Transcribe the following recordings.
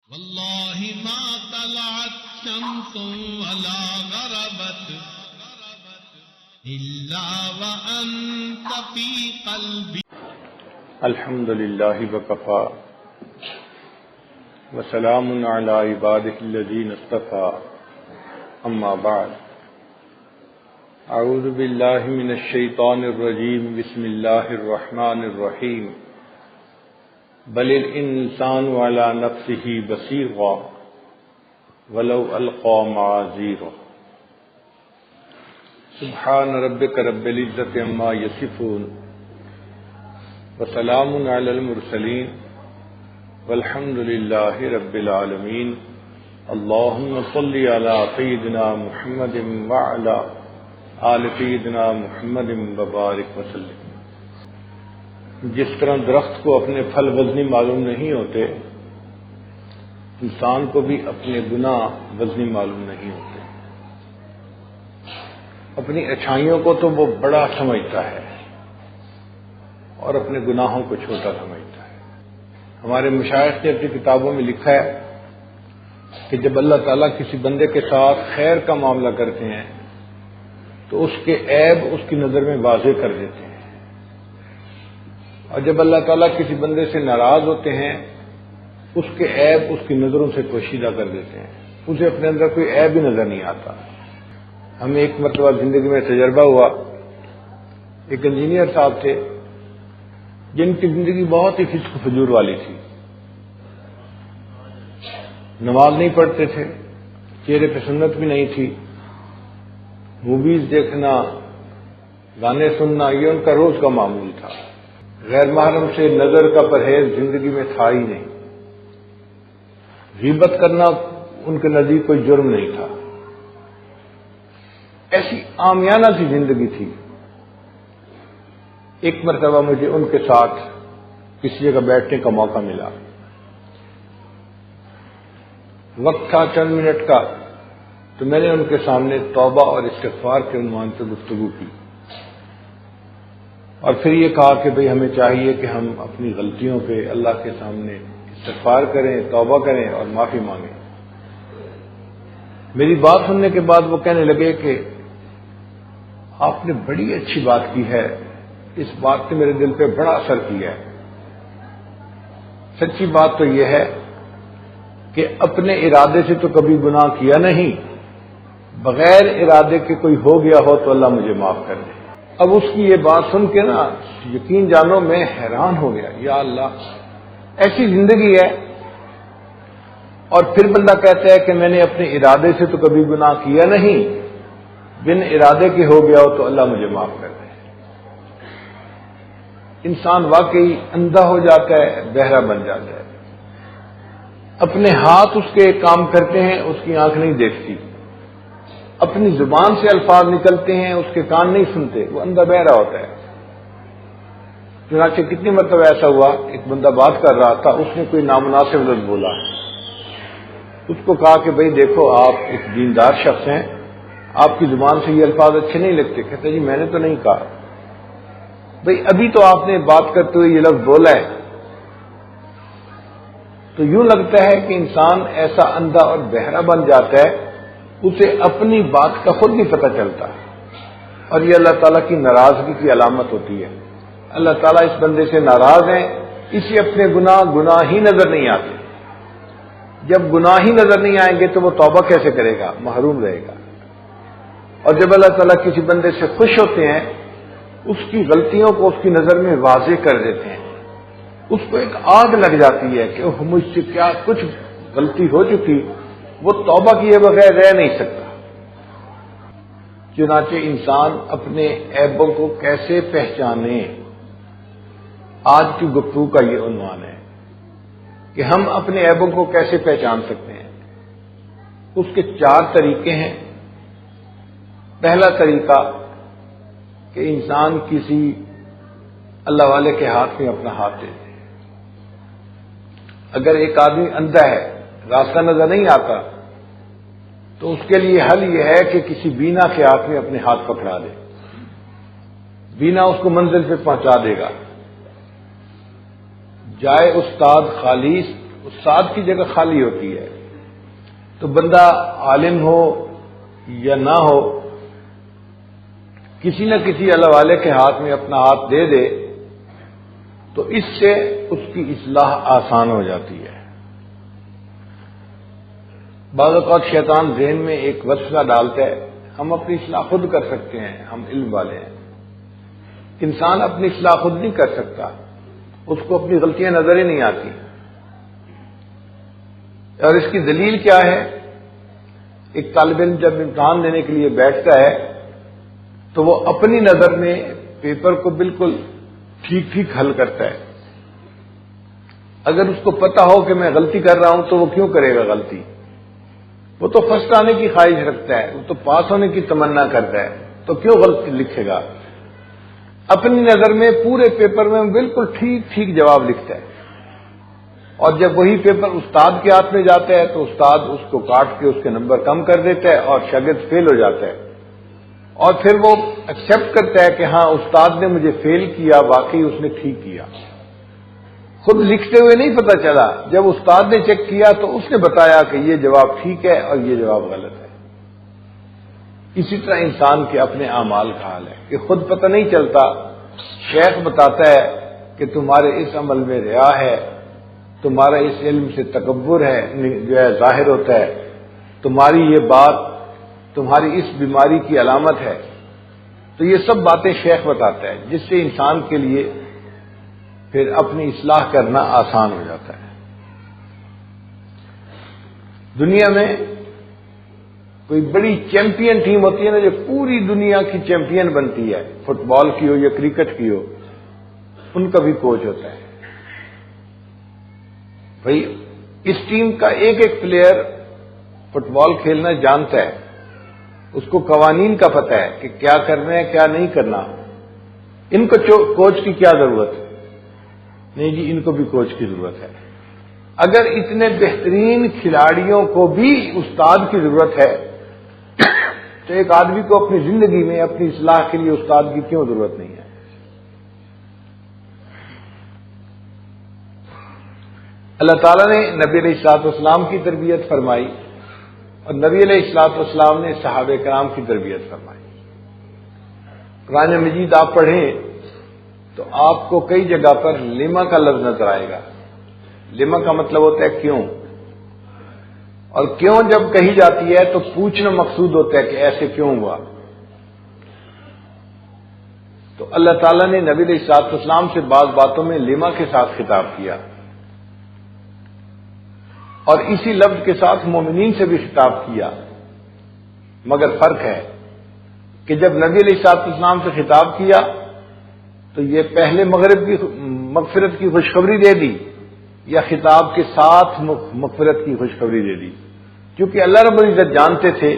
والله ما طلعت شمس ولا غربت إلا وأنت في قلبي. الحمد لله وكفى وسلام على عباده الذين اصطفى أما بعد أعوذ بالله من الشيطان الرجيم بسم الله الرحمن الرحيم بل الإنسان على نفسه بصيرا ولو ألقى معاذيره. سبحان ربك رب العزة عما يصفون وسلام على المرسلين والحمد لله رب العالمين. اللهم صل على سيدنا محمد وعلى آل سيدنا محمد وبارك وسلم. جس طرح درخت کو اپنے پھل وزنی معلوم نہیں ہوتے، انسان کو بھی اپنے گناہ وزنی معلوم نہیں ہوتے. اپنی اچھائیوں کو تو وہ بڑا سمجھتا ہے اور اپنے گناہوں کو چھوٹا سمجھتا ہے. ہمارے مشائخ نے اپنی کتابوں میں لکھا ہے کہ جب اللہ تعالیٰ کسی بندے کے ساتھ خیر کا معاملہ کرتے ہیں تو اس کے عیب اس کی نظر میں واضح کر دیتے ہیں، اور جب اللہ تعالیٰ کسی بندے سے ناراض ہوتے ہیں اس کے عیب اس کی نظروں سے پوشیدہ کر دیتے ہیں، اسے اپنے اندر کوئی عیب ہی نظر نہیں آتا. ہمیں ایک مرتبہ زندگی میں تجربہ ہوا، ایک انجینئر صاحب تھے جن کی زندگی بہت ہی فسق فجور والی تھی. نماز نہیں پڑھتے تھے، چہرے پہ سنت بھی نہیں تھی، موویز دیکھنا، گانے سننا یہ ان کا روز کا معمول تھا. غیر محرم سے نظر کا پرہیز زندگی میں تھا ہی نہیں. غیبت کرنا ان کے نزدیک کوئی جرم نہیں تھا. ایسی عامیانہ سی زندگی تھی. ایک مرتبہ مجھے ان کے ساتھ کسی جگہ بیٹھنے کا موقع ملا. وقت تھا چند منٹ کا، تو میں نے ان کے سامنے توبہ اور استغفار کے عنوان سے گفتگو کی، اور پھر یہ کہا کہ بھئی ہمیں چاہیے کہ ہم اپنی غلطیوں پہ اللہ کے سامنے استغفار کریں، توبہ کریں اور معافی مانگیں. میری بات سننے کے بعد وہ کہنے لگے کہ آپ نے بڑی اچھی بات کی ہے، اس بات نے میرے دل پہ بڑا اثر کیا ہے. سچی بات تو یہ ہے کہ اپنے ارادے سے تو کبھی گناہ کیا نہیں، بغیر ارادے کے کوئی ہو گیا ہو تو اللہ مجھے معاف کر دے. اب اس کی یہ بات سن کے نا یقین جانو میں حیران ہو گیا. یا اللہ، ایسی زندگی ہے اور پھر بندہ کہتا ہے کہ میں نے اپنے ارادے سے تو کبھی گناہ کیا نہیں، بن ارادے کے ہو گیا ہو تو اللہ مجھے معاف کر دے. انسان واقعی اندھا ہو جاتا ہے، بہرا بن جاتا ہے. اپنے ہاتھ اس کے کام کرتے ہیں، اس کی آنکھ نہیں دیکھتی. اپنی زبان سے الفاظ نکلتے ہیں، اس کے کان نہیں سنتے، وہ اندھا بہرا ہوتا ہے. چنانچہ کتنی مرتبہ ایسا ہوا، ایک بندہ بات کر رہا تھا، اس نے کوئی نامناسب لفظ بولا. اس کو کہا کہ بھئی دیکھو آپ ایک دیندار شخص ہیں، آپ کی زبان سے یہ الفاظ اچھے نہیں لگتے. کہتے جی میں نے تو نہیں کہا. بھئی ابھی تو آپ نے بات کرتے ہوئے یہ لفظ بولا ہے. تو یوں لگتا ہے کہ انسان ایسا اندھا اور بہرا بن جاتا ہے، اسے اپنی بات کا خود نہیں پتہ چلتا، اور یہ اللہ تعالیٰ کی ناراضگی کی علامت ہوتی ہے. اللہ تعالیٰ اس بندے سے ناراض ہیں، اسے اپنے گناہ ہی نظر نہیں آتے. جب گناہ ہی نظر نہیں آئیں گے تو وہ توبہ کیسے کرے گا، محروم رہے گا. اور جب اللہ تعالیٰ کسی بندے سے خوش ہوتے ہیں، اس کی غلطیوں کو اس کی نظر میں واضح کر دیتے ہیں. اس کو ایک آگ لگ جاتی ہے کہ مجھ سے کیا کچھ غلطی ہو چکی، وہ توبہ کیے بغیر رہ نہیں سکتا. چنانچہ انسان اپنے عیبوں کو کیسے پہچانے، آج کی گفتگو کا یہ عنوان ہے کہ ہم اپنے عیبوں کو کیسے پہچان سکتے ہیں. اس کے 4 طریقے ہیں. پہلا طریقہ کہ انسان کسی اللہ والے کے ہاتھ میں اپنا ہاتھ دے دے. اگر ایک آدمی اندھا ہے، راستہ نظر نہیں آتا، تو اس کے لیے حل یہ ہے کہ کسی بینا کے ہاتھ میں اپنے ہاتھ پکڑا دے. بینا اس کو منزل پہ پہنچا دے گا. جائے استاد خالص استاد کی جگہ خالی ہوتی ہے، تو بندہ عالم ہو یا نہ ہو، کسی نہ کسی اللہ والے کے ہاتھ میں اپنا ہاتھ دے دے تو اس سے اس کی اصلاح آسان ہو جاتی ہے۔ بعض اوقات شیطان ذہن میں ایک وسوسہ ڈالتا ہے، ہم اپنی اصلاح خود کر سکتے ہیں، ہم علم والے ہیں۔ انسان اپنی اصلاح خود نہیں کر سکتا، اس کو اپنی غلطیاں نظر ہی نہیں آتی۔ اور اس کی دلیل کیا ہے؟ ایک طالب علم جب امتحان دینے کے لیے بیٹھتا ہے تو وہ اپنی نظر میں پیپر کو بالکل ٹھیک ٹھیک حل کرتا ہے۔ اگر اس کو پتا ہو کہ میں غلطی کر رہا ہوں تو وہ کیوں کرے گا غلطی؟ وہ تو فرسٹ آنے کی خواہش رکھتا ہے، وہ تو پاس ہونے کی تمنا کرتا ہے، تو کیوں غلطی لکھے گا؟ اپنی نظر میں پورے پیپر میں بالکل ٹھیک ٹھیک جواب لکھتا ہے، اور جب وہی پیپر استاد کے ہاتھ میں جاتا ہے تو استاد اس کو کاٹ کے اس کے نمبر کم کر دیتا ہے اور شاگرد فیل ہو جاتا ہے، اور پھر وہ ایکسپٹ کرتا ہے کہ ہاں استاد نے مجھے فیل کیا، واقعی اس نے ٹھیک کیا۔ خود لکھتے ہوئے نہیں پتا چلا، جب استاد نے چیک کیا تو اس نے بتایا کہ یہ جواب ٹھیک ہے اور یہ جواب غلط ہے۔ اسی طرح انسان کے اپنے اعمال کا حال ہے کہ خود پتہ نہیں چلتا، شیخ بتاتا ہے کہ تمہارے اس عمل میں ریا ہے، تمہارا اس علم سے تکبر ہے جو ہے ظاہر ہوتا ہے، تمہاری یہ بات تمہاری اس بیماری کی علامت ہے۔ تو یہ سب باتیں شیخ بتاتا ہے، جس سے انسان کے لیے پھر اپنی اصلاح کرنا آسان ہو جاتا ہے۔ دنیا میں کوئی بڑی چیمپئن ٹیم ہوتی ہے نا، جو پوری دنیا کی چیمپئن بنتی ہے، فٹ بال کی ہو یا کرکٹ کی ہو، ان کا بھی کوچ ہوتا ہے۔ بھائی اس ٹیم کا ایک ایک پلیئر فٹ بال کھیلنا جانتا ہے، اس کو قوانین کا پتہ ہے کہ کیا کرنا ہے کیا نہیں کرنا۔ ان کو کوچ کی کیا ضرورت ہے؟ نہیں جی، ان کو بھی کوچ کی ضرورت ہے۔ اگر اتنے بہترین کھلاڑیوں کو بھی استاد کی ضرورت ہے تو ایک آدمی کو اپنی زندگی میں اپنی اصلاح کے لیے استاد کی کیوں ضرورت نہیں ہے؟ اللہ تعالیٰ نے نبی علیہ الصلوۃ والسلام کی تربیت فرمائی اور نبی علیہ الصلوۃ والسلام نے صحابہ کرام کی تربیت فرمائی۔ قرآن مجید آپ پڑھیں تو آپ کو کئی جگہ پر لما کا لفظ نظر آئے گا۔ لما کا مطلب ہوتا ہے کیوں، اور کیوں جب کہی جاتی ہے تو پوچھنا مقصود ہوتا ہے کہ ایسے کیوں ہوا۔ تو اللہ تعالیٰ نے نبی علیہ الصلوۃ والسلام سے بعض باتوں میں لما کے ساتھ خطاب کیا، اور اسی لفظ کے ساتھ مومنین سے بھی خطاب کیا، مگر فرق ہے کہ جب نبی علیہ الصلوۃ والسلام سے خطاب کیا تو یہ پہلے مغفرت کی خوشخبری دے دی یا خطاب کے ساتھ مغفرت کی خوشخبری دے دی؟ کیونکہ اللہ رب العزت جانتے تھے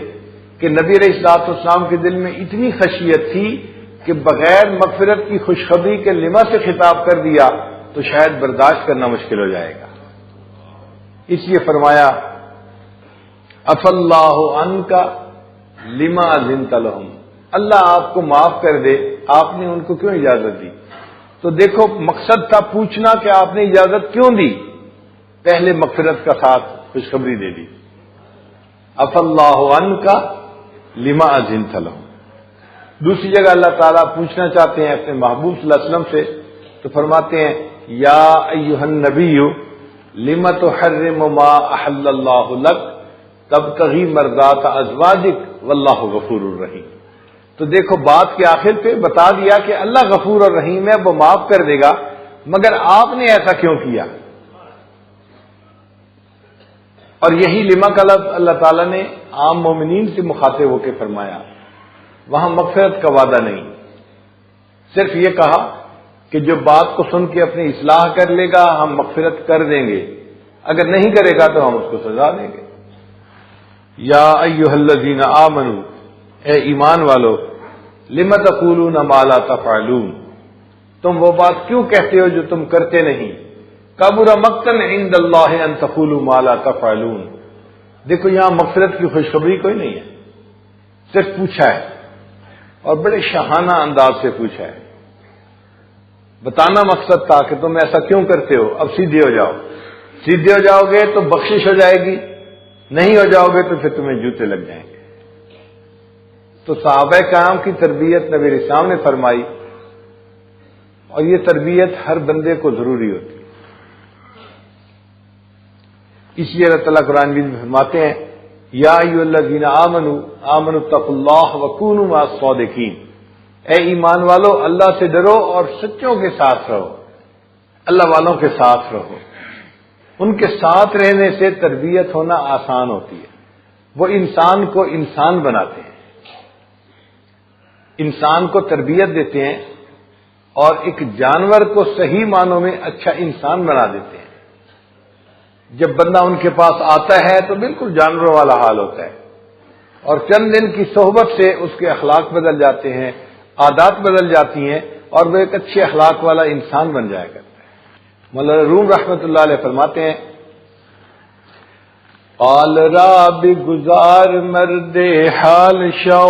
کہ نبی علیہ الصلوۃ والسلام کے دل میں اتنی خشیت تھی کہ بغیر مغفرت کی خوشخبری کے لما سے خطاب کر دیا تو شاید برداشت کرنا مشکل ہو جائے گا۔ اس لیے فرمایا اف اللہ عنک لما اذنت لهم، اللہ آپ کو معاف کر دے، آپ نے ان کو کیوں اجازت دی؟ تو دیکھو مقصد تھا پوچھنا کہ آپ نے اجازت کیوں دی، پہلے مغفرت کا ساتھ خوشخبری دے دی۔ اف اللہ عنک لما اذنت لهم۔ دوسری جگہ اللہ تعالیٰ پوچھنا چاہتے ہیں اپنے محبوب صلی اللہ علیہ وسلم سے تو فرماتے ہیں یا ایھا النبی لما تحرم ما احل اللہ لک تبتغی مرضات ازواجک واللہ غفور الرحیم۔ تو دیکھو بات کے آخر پہ بتا دیا کہ اللہ غفور اور رحیم ہے، وہ معاف کر دے گا، مگر آپ نے ایسا کیوں کیا؟ اور یہی لما کا لفظ اللہ تعالیٰ نے عام مومنین سے مخاطب ہو کے فرمایا، وہاں مغفرت کا وعدہ نہیں، صرف یہ کہا کہ جو بات کو سن کے اپنی اصلاح کر لے گا ہم مغفرت کر دیں گے، اگر نہیں کرے گا تو ہم اس کو سزا دیں گے۔ یا ایھا الذین آمنوا، اے ایمان والو، لم تقولون ما لا تفعلون، تم وہ بات کیوں کہتے ہو جو تم کرتے نہیں؟ کبر مقتا عند اللہ ان تقولوا ما لا تفعلون۔ دیکھو یہاں مغفرت کی خوشخبری کوئی نہیں ہے، صرف پوچھا ہے، اور بڑے شاہانہ انداز سے پوچھا ہے۔ بتانا مقصد تھا کہ تم ایسا کیوں کرتے ہو، اب سیدھے ہو جاؤ، سیدھے ہو جاؤ گے تو بخشش ہو جائے گی، نہیں ہو جاؤ گے تو پھر تمہیں جوتے لگ جائیں گے۔ تو صحابہ کرام کی تربیت نبی اسلام نے فرمائی، اور یہ تربیت ہر بندے کو ضروری ہوتی ہے۔ اس لیے اللہ تعالیٰ قرآن میں فرماتے ہیں یا ایھا الذین آمنوا اتقوا اللہ وکونوا مع الصادقین، اے ایمان والو اللہ سے ڈرو اور سچوں کے ساتھ رہو، اللہ والوں کے ساتھ رہو۔ ان کے ساتھ رہنے سے تربیت ہونا آسان ہوتی ہے، وہ انسان کو انسان بناتے ہیں، انسان کو تربیت دیتے ہیں اور ایک جانور کو صحیح معنوں میں اچھا انسان بنا دیتے ہیں۔ جب بندہ ان کے پاس آتا ہے تو بالکل جانوروں والا حال ہوتا ہے، اور چند دن کی صحبت سے اس کے اخلاق بدل جاتے ہیں، عادات بدل جاتی ہیں، اور وہ ایک اچھے اخلاق والا انسان بن جایا کرتا ہے۔ مولانا روم رحمۃ اللہ علیہ فرماتے ہیں قال راب گزار مرد حال شو،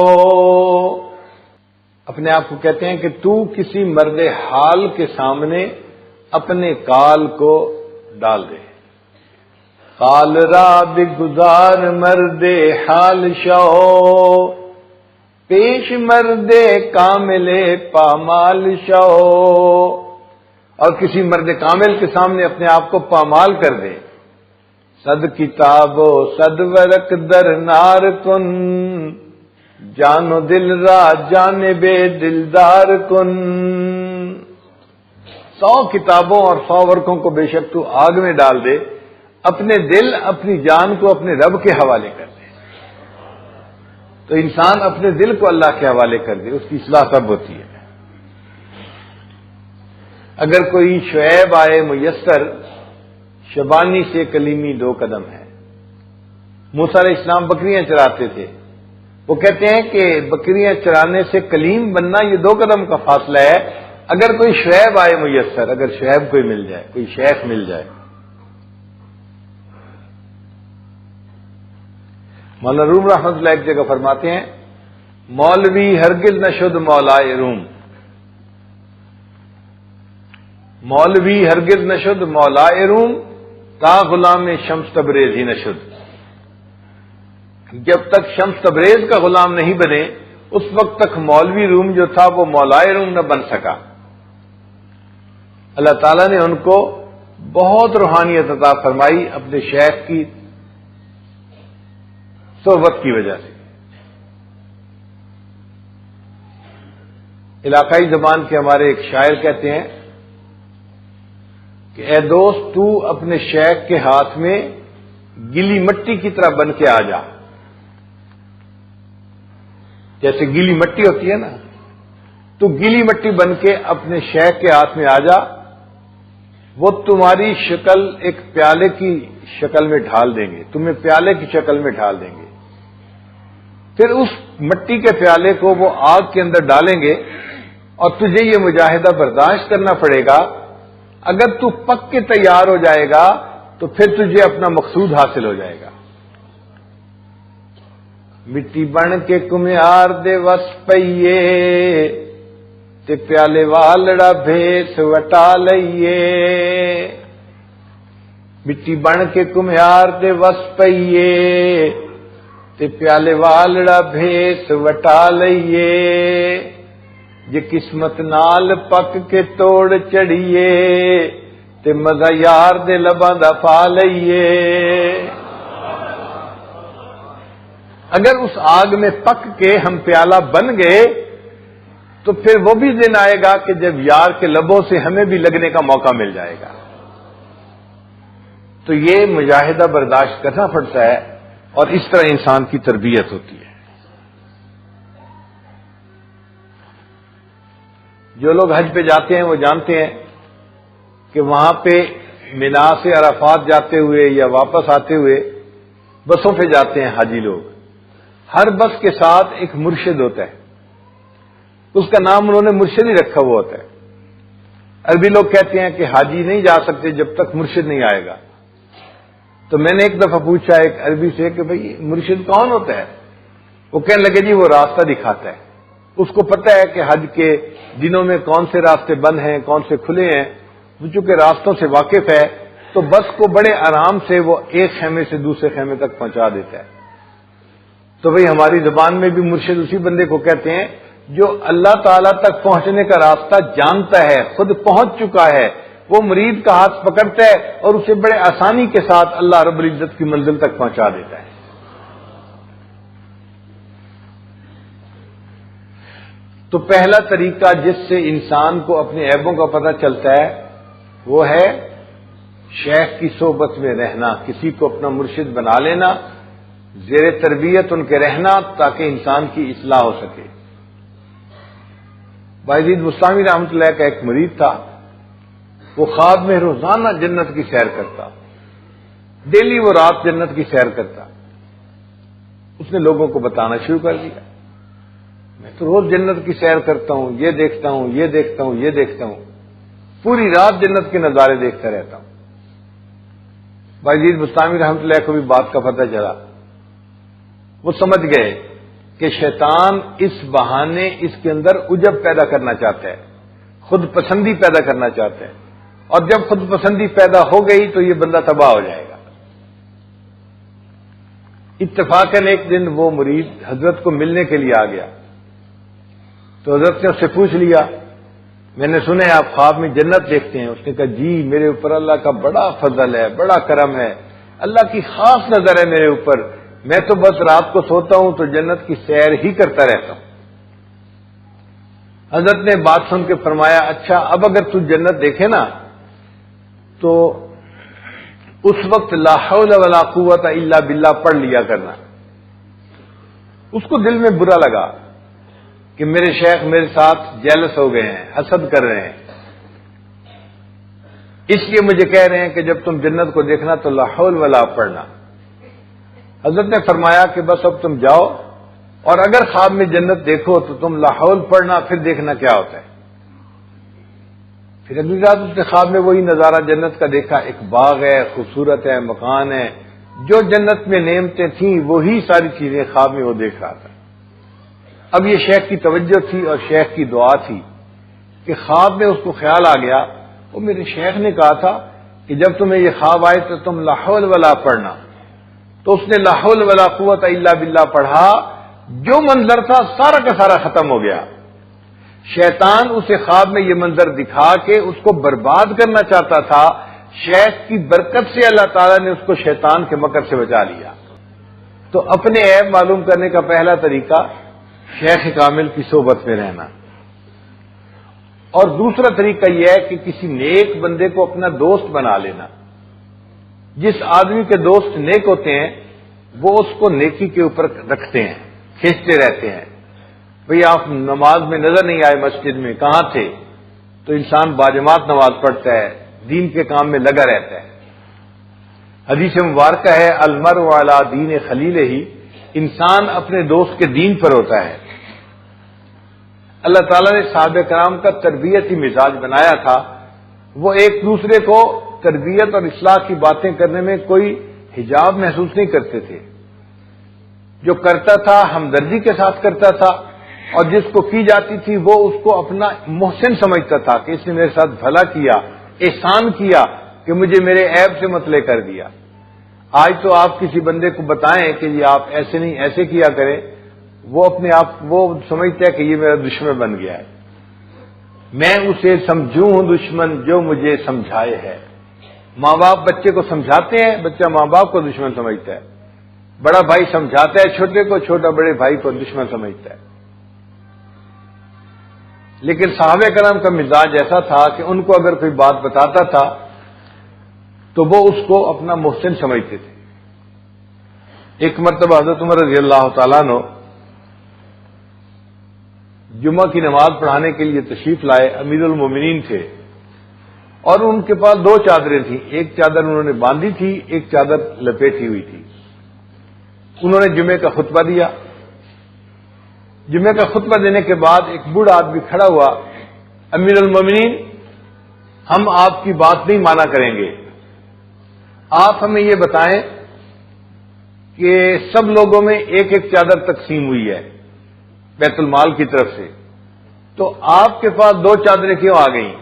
اپنے آپ کو کہتے ہیں کہ تو کسی مرد حال کے سامنے اپنے کال کو ڈال دے۔ قال راب گزار مرد حال شو، پیش مرد کامل پامال شو، اور کسی مرد کامل کے سامنے اپنے آپ کو پامال کر دے۔ صد کتاب و صد ورق در نار کن، جان و دل را جانب دلدار کن، 100 کتابوں اور 100 ورقوں کو بے شک تو آگ میں ڈال دے، اپنے دل اپنی جان کو اپنے رب کے حوالے کر دے۔ تو انسان اپنے دل کو اللہ کے حوالے کر دے، اس کی اصلاح تب ہوتی ہے۔ اگر کوئی شعیب آئے میسر، شبانی سے کلیمی 2 قدم ہے۔ موسیٰ علیہ السلام بکریاں چراتے تھے، وہ کہتے ہیں کہ بکریاں چرانے سے کلیم بننا یہ 2 قدم کا فاصلہ ہے۔ اگر کوئی شعیب آئے میسر، اگر شعیب کوئی مل جائے، کوئی شیخ مل جائے۔ مولانا روم رحمۃ اللہ ایک جگہ فرماتے ہیں مولوی ہرگز نہ شد مولائے روم، مولوی ہرگز نہ شد مولائے روم، تا غلام شمس تبریز ہی نہ شد، جب تک شمس تبریز کا غلام نہیں بنے اس وقت تک مولوی روم جو تھا وہ مولائے روم نہ بن سکا۔ اللہ تعالیٰ نے ان کو بہت روحانیت عطا فرمائی اپنے شیخ کی صحبت کی وجہ سے۔ علاقائی زبان کے ہمارے ایک شاعر کہتے ہیں کہ اے دوست تو اپنے شیخ کے ہاتھ میں گیلی مٹی کی طرح بن کے آ جا، جیسے گیلی مٹی ہوتی ہے نا، تو گیلی مٹی بن کے اپنے شیخ کے ہاتھ میں آ جا، وہ تمہاری شکل ایک پیالے کی شکل میں ڈھال دیں گے، تمہیں پیالے کی شکل میں ڈھال دیں گے، پھر اس مٹی کے پیالے کو وہ آگ کے اندر ڈالیں گے، اور تجھے یہ مجاہدہ برداشت کرنا پڑے گا۔ اگر تو پک کے تیار ہو جائے گا تو پھر تجھے اپنا مقصود حاصل ہو جائے گا۔ مٹی بن کے کمیار دے وس پئیے، تے پیالے والڑا بھیس وٹا لئیے، مٹی بن کے کمیار دے وس پئیے، تے پیالے والڑا بھیس وٹا لئیے، جے قسمت نال پک کے توڑ چڑھیے، تے مزہ یار دے لباں دا پا لئیے۔ اگر اس آگ میں پک کے ہم پیالہ بن گئے تو پھر وہ بھی دن آئے گا کہ جب یار کے لبوں سے ہمیں بھی لگنے کا موقع مل جائے گا۔ تو یہ مجاہدہ برداشت کرنا پڑتا ہے، اور اس طرح انسان کی تربیت ہوتی ہے۔ جو لوگ حج پہ جاتے ہیں وہ جانتے ہیں کہ وہاں پہ مینا سے عرفات جاتے ہوئے یا واپس آتے ہوئے بسوں پہ جاتے ہیں حاجی لوگ، ہر بس کے ساتھ ایک مرشد ہوتا ہے، اس کا نام انہوں نے مرشد ہی رکھا ہوا ہوتا ہے۔ عربی لوگ کہتے ہیں کہ حاجی نہیں جا سکتے جب تک مرشد نہیں آئے گا۔ تو میں نے ایک دفعہ پوچھا ایک عربی سے کہ بھئی مرشد کون ہوتا ہے؟ وہ کہنے لگے جی وہ راستہ دکھاتا ہے، اس کو پتہ ہے کہ حج کے دنوں میں کون سے راستے بند ہیں کون سے کھلے ہیں، وہ چونکہ راستوں سے واقف ہے تو بس کو بڑے آرام سے وہ ایک خیمے سے دوسرے خیمے تک پہنچا دیتا ہے. تو بھئی ہماری زبان میں بھی مرشد اسی بندے کو کہتے ہیں جو اللہ تعالیٰ تک پہنچنے کا راستہ جانتا ہے، خود پہنچ چکا ہے. وہ مرید کا ہاتھ پکڑتا ہے اور اسے بڑے آسانی کے ساتھ اللہ رب العزت کی منزل تک پہنچا دیتا ہے. تو پہلا طریقہ جس سے انسان کو اپنے عیبوں کا پتہ چلتا ہے وہ ہے شیخ کی صحبت میں رہنا، کسی کو اپنا مرشد بنا لینا، زیر تربیت ان کے رہنا تاکہ انسان کی اصلاح ہو سکے. بایزید بستامی رحمۃ اللہ کا ایک مرید تھا، وہ خواب میں روزانہ جنت کی سیر کرتا، ڈیلی وہ رات جنت کی سیر کرتا. اس نے لوگوں کو بتانا شروع کر دیا، میں تو روز جنت کی سیر کرتا ہوں، یہ دیکھتا ہوں، یہ دیکھتا ہوں، یہ دیکھتا ہوں، پوری رات جنت کے نظارے دیکھتا رہتا ہوں. بایزید بستامی رحمۃ اللہ کو بھی بات کا پتہ چلا. وہ سمجھ گئے کہ شیطان اس بہانے اس کے اندر عجب پیدا کرنا چاہتا ہے، خود پسندی پیدا کرنا چاہتا ہے، اور جب خود پسندی پیدا ہو گئی تو یہ بندہ تباہ ہو جائے گا. اتفاقاً ایک دن وہ مرید حضرت کو ملنے کے لیے آ گیا تو حضرت نے اس سے پوچھ لیا، میں نے سنا ہے آپ خواب میں جنت دیکھتے ہیں. اس نے کہا جی میرے اوپر اللہ کا بڑا فضل ہے، بڑا کرم ہے، اللہ کی خاص نظر ہے میرے اوپر. میں تو بس رات کو سوتا ہوں تو جنت کی سیر ہی کرتا رہتا ہوں. حضرت نے بات سن کے فرمایا اچھا اب اگر تو جنت دیکھے نا تو اس وقت لا حول ولا قوت الا باللہ پڑھ لیا کرنا. اس کو دل میں برا لگا کہ میرے شیخ میرے ساتھ جیلس ہو گئے ہیں، حسد کر رہے ہیں، اس لیے مجھے کہہ رہے ہیں کہ جب تم جنت کو دیکھنا تو لا حول ولا پڑھنا. حضرت نے فرمایا کہ بس اب تم جاؤ اور اگر خواب میں جنت دیکھو تو تم لا حول پڑھنا، پھر دیکھنا کیا ہوتا ہے. پھر اگلی رات اس نے خواب میں وہی نظارہ جنت کا دیکھا، ایک باغ ہے، خوبصورت ہے، مکان ہے، جو جنت میں نعمتیں تھیں وہی ساری چیزیں خواب میں وہ دیکھ رہا تھا. اب یہ شیخ کی توجہ تھی اور شیخ کی دعا تھی کہ خواب میں اس کو خیال آ گیا وہ میرے شیخ نے کہا تھا کہ جب تمہیں یہ خواب آئے تو تم لا حول ولا پڑھنا. تو اس نے لا حول ولا قوت الا باللہ پڑھا، جو منظر تھا سارا کا سارا ختم ہو گیا. شیطان اسے خواب میں یہ منظر دکھا کے اس کو برباد کرنا چاہتا تھا، شیخ کی برکت سے اللہ تعالیٰ نے اس کو شیطان کے مکر سے بچا لیا. تو اپنے عیب معلوم کرنے کا پہلا طریقہ شیخ کامل کی صحبت میں رہنا. اور دوسرا طریقہ یہ ہے کہ کسی نیک بندے کو اپنا دوست بنا لینا. جس آدمی کے دوست نیک ہوتے ہیں وہ اس کو نیکی کے اوپر رکھتے ہیں، کھینچتے رہتے ہیں. بھئی آپ نماز میں نظر نہیں آئے مسجد میں، کہاں تھے؟ تو انسان باجماعت نماز پڑھتا ہے، دین کے کام میں لگا رہتا ہے. حدیث مبارکہ ہے المرء علی دین خلیلہ، انسان اپنے دوست کے دین پر ہوتا ہے. اللہ تعالیٰ نے صحابہ کرام کا تربیتی مزاج بنایا تھا، وہ ایک دوسرے کو تربیت اور اصلاح کی باتیں کرنے میں کوئی حجاب محسوس نہیں کرتے تھے. جو کرتا تھا ہمدردی کے ساتھ کرتا تھا، اور جس کو کی جاتی تھی وہ اس کو اپنا محسن سمجھتا تھا کہ اس نے میرے ساتھ بھلا کیا، احسان کیا کہ مجھے میرے عیب سے مطلع کر دیا. آج تو آپ کسی بندے کو بتائیں کہ یہ آپ ایسے نہیں ایسے کیا کریں، وہ اپنے آپ وہ سمجھتا ہے کہ یہ میرا دشمن بن گیا ہے. میں اسے سمجھوں ہوں دشمن جو مجھے سمجھائے ہے. ماں باپ بچے کو سمجھاتے ہیں، بچہ ماں باپ کو دشمن سمجھتا ہے. بڑا بھائی سمجھاتا ہے چھوٹے کو، چھوٹا بڑے بھائی کو دشمن سمجھتا ہے. لیکن صحابہ کرام کا مزاج ایسا تھا کہ ان کو اگر کوئی بات بتاتا تھا تو وہ اس کو اپنا محسن سمجھتے تھے. ایک مرتبہ حضرت عمر رضی اللہ تعالیٰ عنہ جمعہ کی نماز پڑھانے کے لیے تشریف لائے. امیر المومنین تھے اور ان کے پاس دو چادریں تھیں، ایک چادر انہوں نے باندھی تھی، ایک چادر لپیٹی ہوئی تھی. انہوں نے جمعے کا خطبہ دیا. جمعے کا خطبہ دینے کے بعد ایک بوڑھا آدمی کھڑا ہوا، امیر المومنین ہم آپ کی بات نہیں مانا کریں گے، آپ ہمیں یہ بتائیں کہ سب لوگوں میں ایک ایک چادر تقسیم ہوئی ہے بیت المال کی طرف سے، تو آپ کے پاس دو چادریں کیوں آ گئیں؟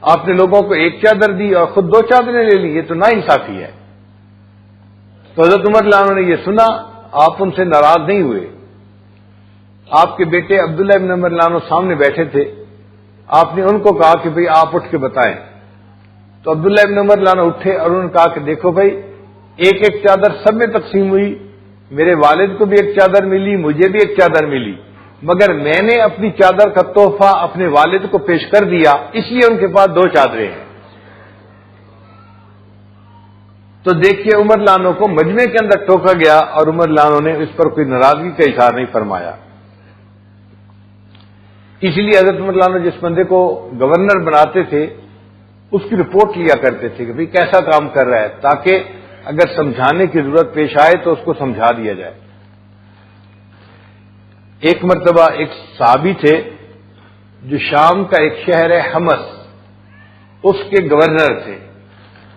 آپ نے لوگوں کو ایک چادر دی اور خود 2 چادریں لے لی، یہ تو ناانصافی ہے۔ تو حضرت عمر رضی اللہ عنہ نے یہ سنا، آپ ان سے ناراض نہیں ہوئے۔ آپ کے بیٹے عبداللہ ابن عمر رضی اللہ عنہ سامنے بیٹھے تھے، آپ نے ان کو کہا کہ بھئی آپ اٹھ کے بتائیں۔ تو عبداللہ ابن عمر رضی اللہ عنہ اٹھے اور انہوں نے کہا کہ دیکھو بھائی، ایک ایک چادر سب میں تقسیم ہوئی، میرے والد کو بھی ایک چادر ملی، مجھے بھی ایک چادر ملی، مگر میں نے اپنی چادر کا تحفہ اپنے والد کو پیش کر دیا، اس لیے ان کے پاس 2 چادریں ہیں۔ تو دیکھیے عمر رضی اللہ عنہ کو مجمع کے اندر ٹوکا گیا اور عمر رضی اللہ عنہ نے اس پر کوئی ناراضگی کا اظہار نہیں فرمایا۔ اس لیے حضرت عمر رضی اللہ عنہ جس بندے کو گورنر بناتے تھے اس کی رپورٹ لیا کرتے تھے کہ بھئی کیسا کام کر رہا ہے، تاکہ اگر سمجھانے کی ضرورت پیش آئے تو اس کو سمجھا دیا جائے۔ ایک مرتبہ ایک صحابی تھے جو شام کا ایک شہر ہے حمص، اس کے گورنر تھے،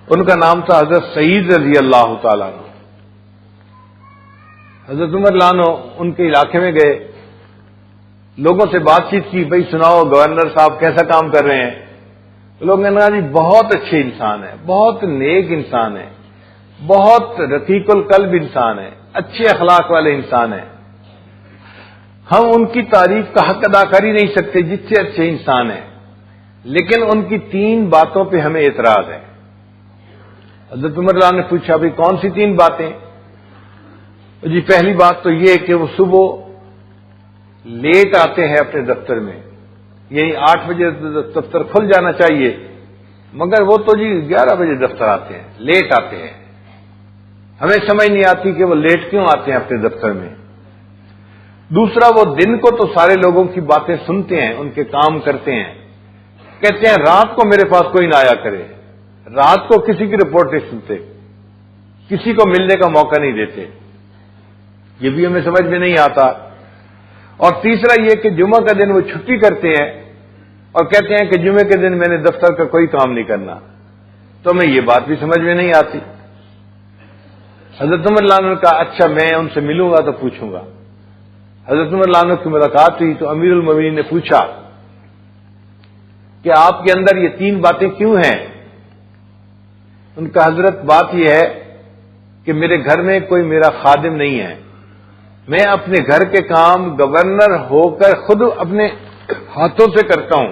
ان کا نام تھا حضرت سعید رضی اللہ تعالیٰ عنہ۔ حضرت عمر رضی اللہ عنہ ان کے علاقے میں گئے، لوگوں سے بات چیت کی، بھئی سناؤ گورنر صاحب کیسا کام کر رہے ہیں؟ لوگ نے کہا جی بہت اچھے انسان ہیں، بہت نیک انسان ہیں، بہت رقیق القلب انسان ہیں، اچھے اخلاق والے انسان ہیں، ہم ان کی تعریف کا حق ادا کر ہی نہیں سکتے جس سے اچھے انسان ہیں، لیکن ان کی 3 باتوں پہ ہمیں اعتراض ہے۔ حضرت عمر رضی اللہ عنہ نے پوچھا بھئی کون سی 3 باتیں؟ جی پہلی بات تو یہ کہ وہ صبح لیٹ آتے ہیں اپنے دفتر میں، یعنی 8 بجے دفتر کھل جانا چاہیے، مگر وہ تو جی 11 بجے دفتر آتے ہیں، لیٹ آتے ہیں، ہمیں سمجھ نہیں آتی کہ وہ لیٹ کیوں آتے ہیں اپنے دفتر میں۔ دوسرا، وہ دن کو تو سارے لوگوں کی باتیں سنتے ہیں، ان کے کام کرتے ہیں، کہتے ہیں رات کو میرے پاس کوئی نہ آیا کرے، رات کو کسی کی رپورٹ نہیں سنتے، کسی کو ملنے کا موقع نہیں دیتے، یہ بھی ہمیں سمجھ میں نہیں آتا۔ اور تیسرا یہ کہ جمعہ کا دن وہ چھٹی کرتے ہیں اور کہتے ہیں کہ جمعے کے دن میں نے دفتر کا کوئی کام نہیں کرنا، تو ہمیں یہ بات بھی سمجھ میں نہیں آتی۔ حضرت عمر رضی اللہ عنہ نے کہا اچھا میں ان سے ملوں گا تو پوچھوں گا۔ حضرت عمر رضی اللہ عنہ کی ملاقات ہوئی تو امیر المومنین نے پوچھا کہ آپ کے اندر یہ 3 باتیں کیوں ہیں؟ ان کا حضرت بات یہ ہے کہ میرے گھر میں کوئی میرا خادم نہیں ہے، میں اپنے گھر کے کام گورنر ہو کر خود اپنے ہاتھوں سے کرتا ہوں،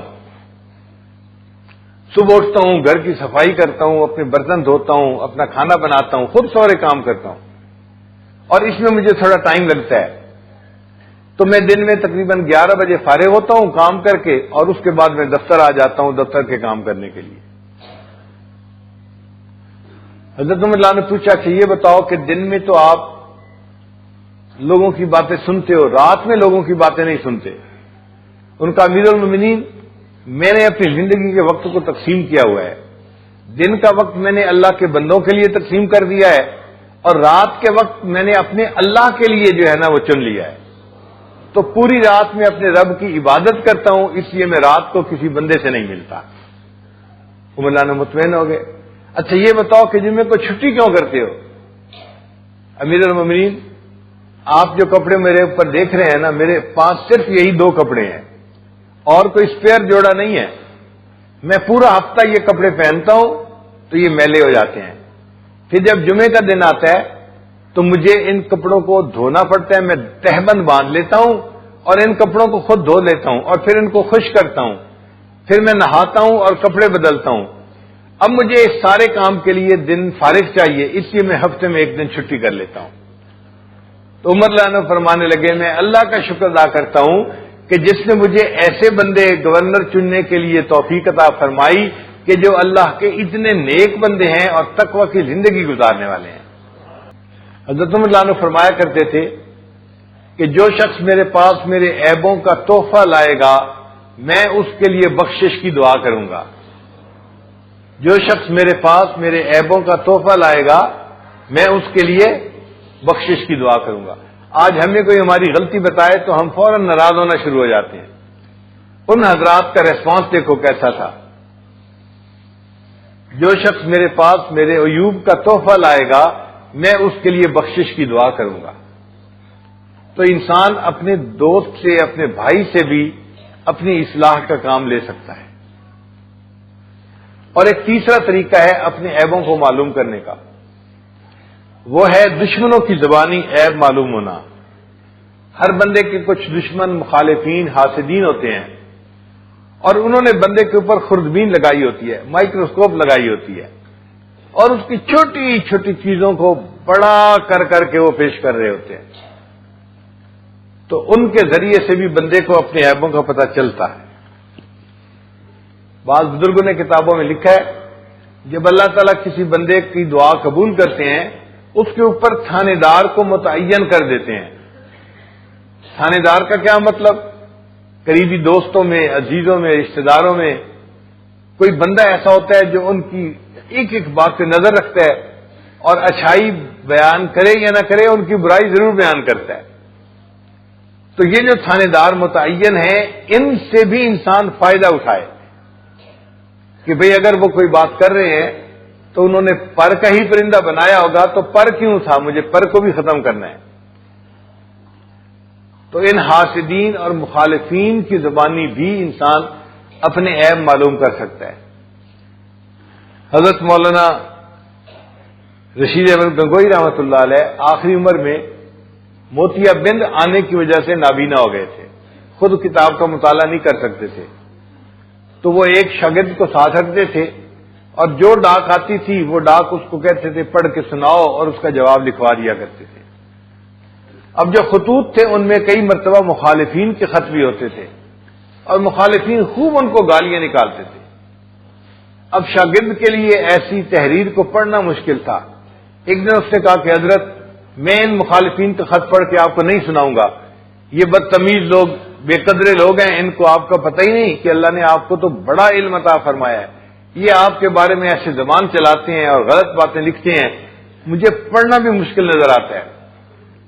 صبح اٹھتا ہوں، گھر کی صفائی کرتا ہوں، اپنے برتن دھوتا ہوں، اپنا کھانا بناتا ہوں، خود سارے کام کرتا ہوں، اور اس میں مجھے تھوڑا ٹائم لگتا ہے، تو میں دن میں تقریباً 11 بجے فارغ ہوتا ہوں کام کر کے، اور اس کے بعد میں دفتر آ جاتا ہوں دفتر کے کام کرنے کے لیے۔ حضرت عمر رضی اللہ عنہ نے پوچھا کہ یہ بتاؤ کہ دن میں تو آپ لوگوں کی باتیں سنتے ہو، رات میں لوگوں کی باتیں نہیں سنتے؟ ان کا امیر المومنین میں نے اپنی زندگی کے وقت کو تقسیم کیا ہوا ہے، دن کا وقت میں نے اللہ کے بندوں کے لیے تقسیم کر دیا ہے، اور رات کے وقت میں نے اپنے اللہ کے لیے جو ہے نا وہ چن لیا ہے، تو پوری رات میں اپنے رب کی عبادت کرتا ہوں، اس لیے میں رات کو کسی بندے سے نہیں ملتا۔ عمر اللہ نے مطمئن ہو گئے۔ اچھا یہ بتاؤ کہ جمعے کو چھٹی کیوں کرتے ہو؟ امیر المومنین آپ جو کپڑے میرے اوپر دیکھ رہے ہیں نا، میرے پاس صرف یہی 2 کپڑے ہیں اور کوئی اسپیئر جوڑا نہیں ہے، میں پورا ہفتہ یہ کپڑے پہنتا ہوں تو یہ میلے ہو جاتے ہیں، پھر جب جمعے کا دن آتا ہے تو مجھے ان کپڑوں کو دھونا پڑتا ہے، میں تہبند باندھ لیتا ہوں اور ان کپڑوں کو خود دھو لیتا ہوں اور پھر ان کو خشک کرتا ہوں، پھر میں نہاتا ہوں اور کپڑے بدلتا ہوں۔ اب مجھے اس سارے کام کے لیے دن فارغ چاہیے، اس لیے میں ہفتے میں 1 دن چھٹی کر لیتا ہوں۔ تو عمر رضی اللہ عنہ فرمانے لگے میں اللہ کا شکر ادا کرتا ہوں کہ جس نے مجھے ایسے بندے گورنر چننے کے لیے توفیق عطا فرمائی کہ جو اللہ کے اتنے نیک بندے ہیں اور تقوی کی زندگی گزارنے والے ہیں۔ حضرت عمر رضی اللہ عنہ فرمایا کرتے تھے کہ جو شخص میرے پاس میرے عیبوں کا تحفہ لائے گا میں اس کے لیے بخشش کی دعا کروں گا، جو شخص میرے پاس میرے عیبوں کا تحفہ لائے گا میں اس کے لیے بخشش کی دعا کروں گا۔ آج ہمیں کوئی ہماری غلطی بتائے تو ہم فوراً ناراض ہونا شروع ہو جاتے ہیں، ان حضرات کا ریسپانس دیکھو کیسا تھا، جو شخص میرے پاس میرے عیوب کا تحفہ لائے گا میں اس کے لیے بخشش کی دعا کروں گا۔ تو انسان اپنے دوست سے اپنے بھائی سے بھی اپنی اصلاح کا کام لے سکتا ہے۔ اور ایک تیسرا طریقہ ہے اپنے عیبوں کو معلوم کرنے کا، وہ ہے دشمنوں کی زبانی عیب معلوم ہونا۔ ہر بندے کے کچھ دشمن، مخالفین، حاسدین ہوتے ہیں، اور انہوں نے بندے کے اوپر خوردبین لگائی ہوتی ہے، مائکروسکوپ لگائی ہوتی ہے، اور اس کی چھوٹی چھوٹی چیزوں کو بڑا کر کر کے وہ پیش کر رہے ہوتے ہیں۔ تو ان کے ذریعے سے بھی بندے کو اپنے عیبوں کا پتہ چلتا ہے۔ بعض بزرگوں نے کتابوں میں لکھا ہے، جب اللہ تعالیٰ کسی بندے کی دعا قبول کرتے ہیں، اس کے اوپر تھانے دار کو متعین کر دیتے ہیں۔ تھانے دار کا کیا مطلب؟ قریبی دوستوں میں، عزیزوں میں، رشتہ داروں میں کوئی بندہ ایسا ہوتا ہے جو ان کی ایک ایک بات پہ نظر رکھتا ہے، اور اچھائی بیان کرے یا نہ کرے ان کی برائی ضرور بیان کرتا ہے۔ تو یہ جو تھانے دار متعین ہیں، ان سے بھی انسان فائدہ اٹھائے کہ بھئی اگر وہ کوئی بات کر رہے ہیں تو انہوں نے پر کا ہی پرندہ بنایا ہوگا، تو پر کیوں تھا؟ مجھے پر کو بھی ختم کرنا ہے۔ تو ان حاسدین اور مخالفین کی زبانی بھی انسان اپنے عیب معلوم کر سکتا ہے۔ حضرت مولانا رشید احمد گنگوئی رحمۃ اللہ علیہ آخری عمر میں موتیا بند آنے کی وجہ سے نابینا ہو گئے تھے، خود کتاب کا مطالعہ نہیں کر سکتے تھے، تو وہ ایک شاگرد کو ساتھ رکھتے تھے، اور جو ڈاک آتی تھی وہ ڈاک اس کو کہتے تھے پڑھ کے سناؤ، اور اس کا جواب لکھوا دیا کرتے تھے۔ اب جو خطوط تھے ان میں کئی مرتبہ مخالفین کے خط بھی ہوتے تھے، اور مخالفین خوب ان کو گالیاں نکالتے تھے۔ اب شاگرد کے لیے ایسی تحریر کو پڑھنا مشکل تھا۔ ایک دن اس نے کہا کہ حضرت، میں ان مخالفین کا خط پڑھ کے آپ کو نہیں سناؤں گا، یہ بدتمیز لوگ، بے قدرے لوگ ہیں، ان کو آپ کا پتہ ہی نہیں کہ اللہ نے آپ کو تو بڑا علم عطا فرمایا ہے، یہ آپ کے بارے میں ایسے زبان چلاتے ہیں اور غلط باتیں لکھتے ہیں، مجھے پڑھنا بھی مشکل نظر آتا ہے۔